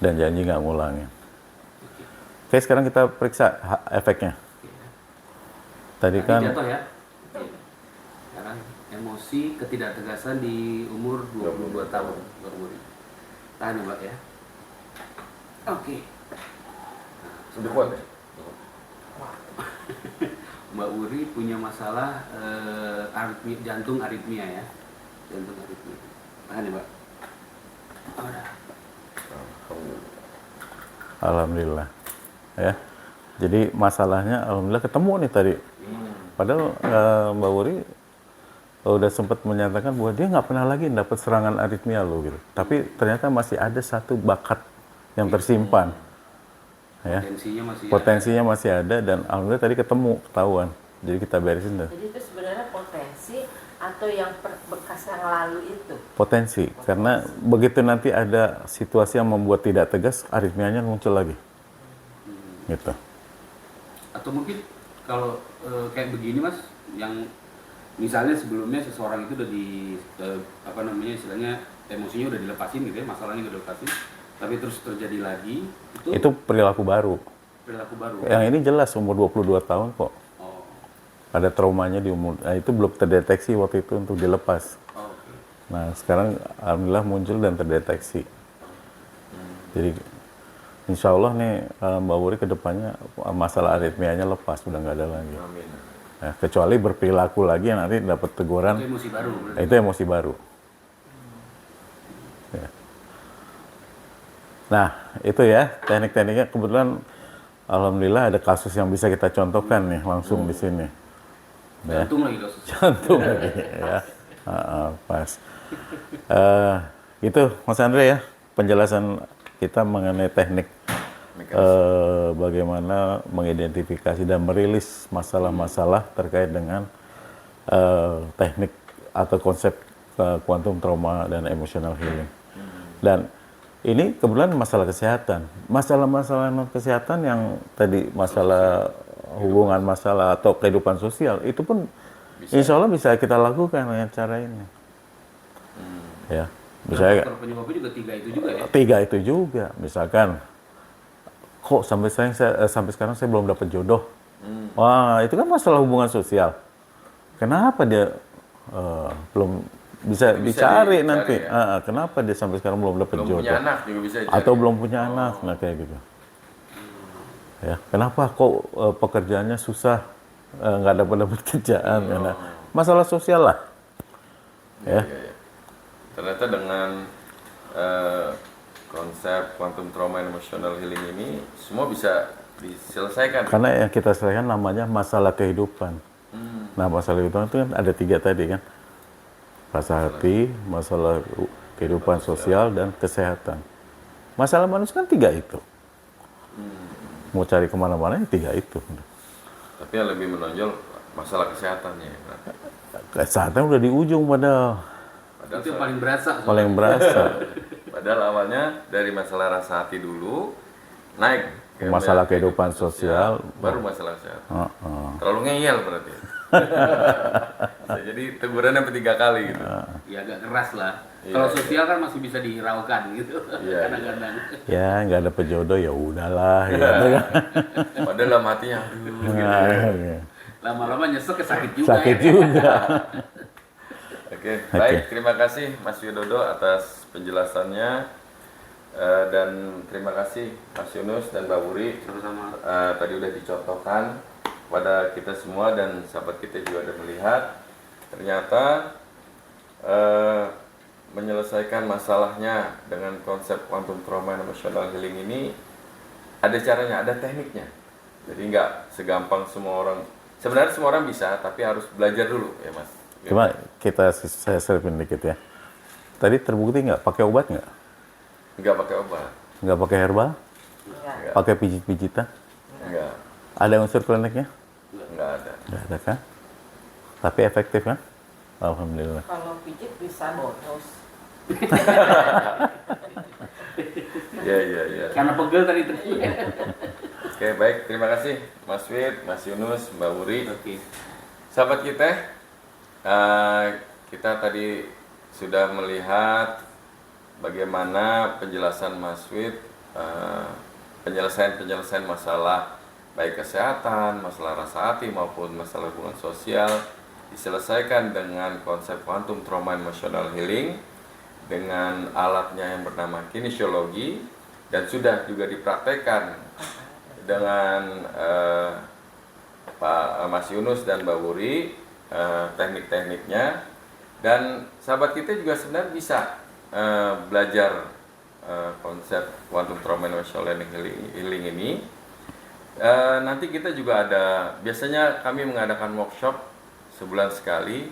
dan janji nggak ngulangin. Oke, sekarang kita periksa efeknya. Tadi kan jatuh ya. Sekarang emosi ketidaktegasan di umur 22 tahun baru Wuri. Tahan ya Mbak ya. Oke. Sudah kuat ya? Mbak Wuri punya masalah jantung aritmia ya. Jantung aritmia. Tahan ya Mbak. Udah. alhamdulillah, ya. Jadi masalahnya alhamdulillah ketemu nih tadi. Padahal Mbak Wuri udah sempat menyatakan bahwa dia nggak pernah lagi dapat serangan aritmia loh gitu. Tapi ternyata masih ada satu bakat yang tersimpan. Ya. Potensinya masih ada dan alhamdulillah tadi ketahuan. Jadi kita beresin deh. Jadi itu sebenarnya potensi atau yang bekas yang lalu itu? Potensi, karena begitu nanti ada situasi yang membuat tidak tegas, aritmianya muncul lagi. Gitu. Atau mungkin kalau kayak begini Mas, yang misalnya sebelumnya seseorang itu udah istilahnya emosinya udah dilepasin gitu ya, masalahnya udah dilepasin, tapi terus terjadi lagi, Itu perilaku baru. perilaku baru. Yang ini jelas umur 22 tahun kok. Oh, Ada traumanya di umur, itu belum terdeteksi waktu itu untuk dilepas. oke. Nah sekarang alhamdulillah muncul dan terdeteksi. Jadi insya Allah nih Mbak Wuri kedepannya masalah aritmianya lepas, udah nggak ada lagi. Amin. Ya, kecuali berperilaku lagi nanti dapat teguran, Itu emosi baru. itu emosi baru. Ya. Nah itu ya teknik-tekniknya, kebetulan alhamdulillah ada kasus yang bisa kita contohkan nih langsung di sini. Ya. Jantung lagi kasus. Jantung lagi ya. Pas. Itu Mas Andre ya penjelasan kita mengenai teknik bagaimana mengidentifikasi dan merilis masalah-masalah terkait dengan teknik atau konsep quantum trauma dan emotional healing. Dan ini kebetulan masalah kesehatan. Masalah-masalah non kesehatan yang tadi masalah hubungan masalah atau kehidupan sosial itu pun insya Allah bisa kita lakukan dengan cara ini. Ya, misalnya Faktor penyebabnya juga 3 itu juga ya. 3 itu juga. Misalkan, kok sampai sekarang saya belum dapat jodoh. Wah, itu kan masalah hubungan sosial. Kenapa dia belum bisa dicari nanti? Ya. Kenapa dia sampai sekarang belum dapat Belum jodoh? punya anak juga bisa jadi. Atau belum punya anak, nah kayak gitu. Ya, kenapa kok pekerjaannya susah, nggak dapat kerjaan? Karena masalah sosial lah. Ya. Ya. Ternyata dengan konsep quantum trauma and emotional healing ini semua bisa diselesaikan. Karena yang kita selesaikan namanya masalah kehidupan. Nah, masalah kehidupan itu kan ada 3 tadi kan. Rasa hati, masalah kehidupan sosial, dan kesehatan. Masalah manusia kan 3 itu. Mau cari kemana-mana ya 3 itu. Tapi yang lebih menonjol masalah kesehatannya. Kesehatan udah di ujung padahal. Itu yang paling berasa. Paling berasa. Padahal awalnya dari masalah rasa hati dulu, naik ke Masalah kehidupan sosial. baru masalah kesehatan. Heeh. Terlalu ngeyel berarti. Bisa jadi teguran sampai 3 kali gitu. Ya agak keras lah. Iya, Kalau iya. sosial kan masih bisa dihiraukan gitu. Iya. Kadang-kadang. Ya, nggak ada pejodoh ya udahlah. Ya. Padahal dalam hatinya, aduh, gitu. Nah, Lama-lama nyesek sakit juga. sakit ya. juga. Oke, baik. Terima kasih Mas Widodo atas penjelasannya. Dan terima kasih Mas Yunus dan Mbak Wuri. Sama-sama. Tadi udah dicontohkan pada kita semua dan sahabat kita juga udah melihat. Ternyata menyelesaikan masalahnya dengan konsep quantum trauma and emotional healing ini ada caranya, ada tekniknya. Jadi nggak segampang semua orang. Sebenarnya semua orang bisa, tapi harus belajar dulu ya Mas. Cuma saya selipin dikit ya. Tadi terbukti nggak pakai obat nggak? Nggak pakai obat. Nggak pakai herbal? Enggak. Pakai pijit-pijitan? Enggak, Ada unsur kliniknya? enggak ada. Nggak ada kan? Tapi efektif kan? Alhamdulillah. Kalau pijit bisa bonus. Iya, iya, iya. Karena pegel tadi itu. Oke, baik. Terima kasih Mas Wid, Mas Yunus, Mbak Wuri. Oke. Sahabat kita tadi sudah melihat bagaimana penjelasan Mas Wid, penyelesaian masalah baik kesehatan, masalah rasa hati maupun masalah hubungan sosial diselesaikan dengan konsep quantum trauma emotional healing dengan alatnya yang bernama kinesiologi dan sudah juga dipraktekkan dengan Pak Mas Yunus dan Mbak Wuri teknik-tekniknya, dan sahabat kita juga sebenarnya bisa belajar konsep quantum trauma emotional healing ini. Nanti kita juga biasanya kami mengadakan workshop sebulan sekali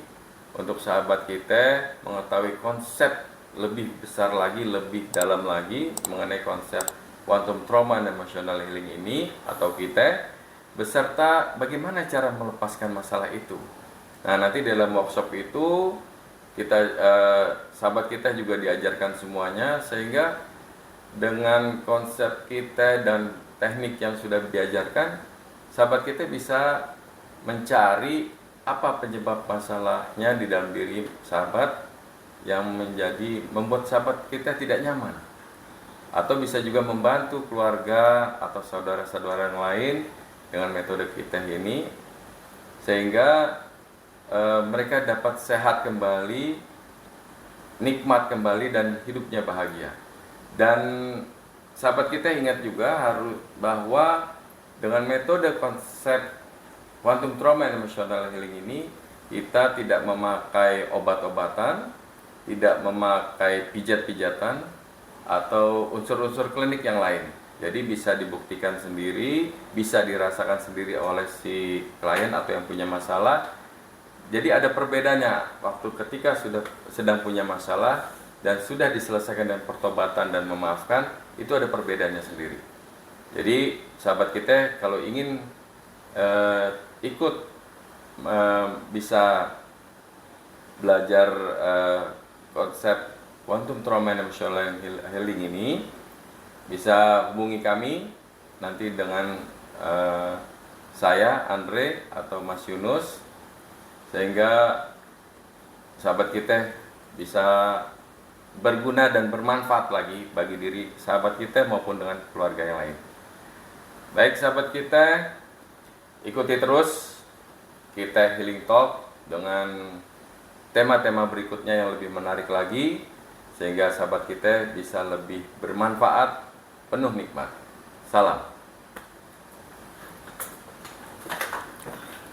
untuk sahabat kita mengetahui konsep lebih besar lagi, lebih dalam lagi mengenai konsep quantum trauma emotional healing ini atau kita, beserta bagaimana cara melepaskan masalah itu. Nah, nanti dalam workshop itu kita sahabat kita juga diajarkan semuanya, sehingga dengan konsep kita dan teknik yang sudah diajarkan, sahabat kita bisa mencari apa penyebab masalahnya di dalam diri sahabat yang membuat sahabat kita tidak nyaman, atau bisa juga membantu keluarga atau saudara-saudara yang lain dengan metode kita ini, sehingga mereka dapat sehat kembali, nikmat kembali, dan hidupnya bahagia. Dan sahabat kita ingat juga bahwa dengan metode konsep quantum trauma emotional healing ini, kita tidak memakai obat-obatan, tidak memakai pijat-pijatan atau unsur-unsur klinik yang lain. Jadi bisa dibuktikan sendiri, bisa dirasakan sendiri oleh si klien atau yang punya masalah. Jadi ada perbedaannya waktu ketika sudah sedang punya masalah dan sudah diselesaikan dengan pertobatan dan memaafkan, itu ada perbedaannya sendiri. Jadi sahabat kita kalau ingin ikut bisa belajar konsep quantum trauma emotional healing ini, bisa hubungi kami nanti dengan saya, Andre, atau Mas Yunus, sehingga sahabat kita bisa berguna dan bermanfaat lagi bagi diri sahabat kita maupun dengan keluarga yang lain. Baik sahabat kita, ikuti terus kita Healing Talk dengan tema-tema berikutnya yang lebih menarik lagi, sehingga sahabat kita bisa lebih bermanfaat, penuh nikmat. Salam.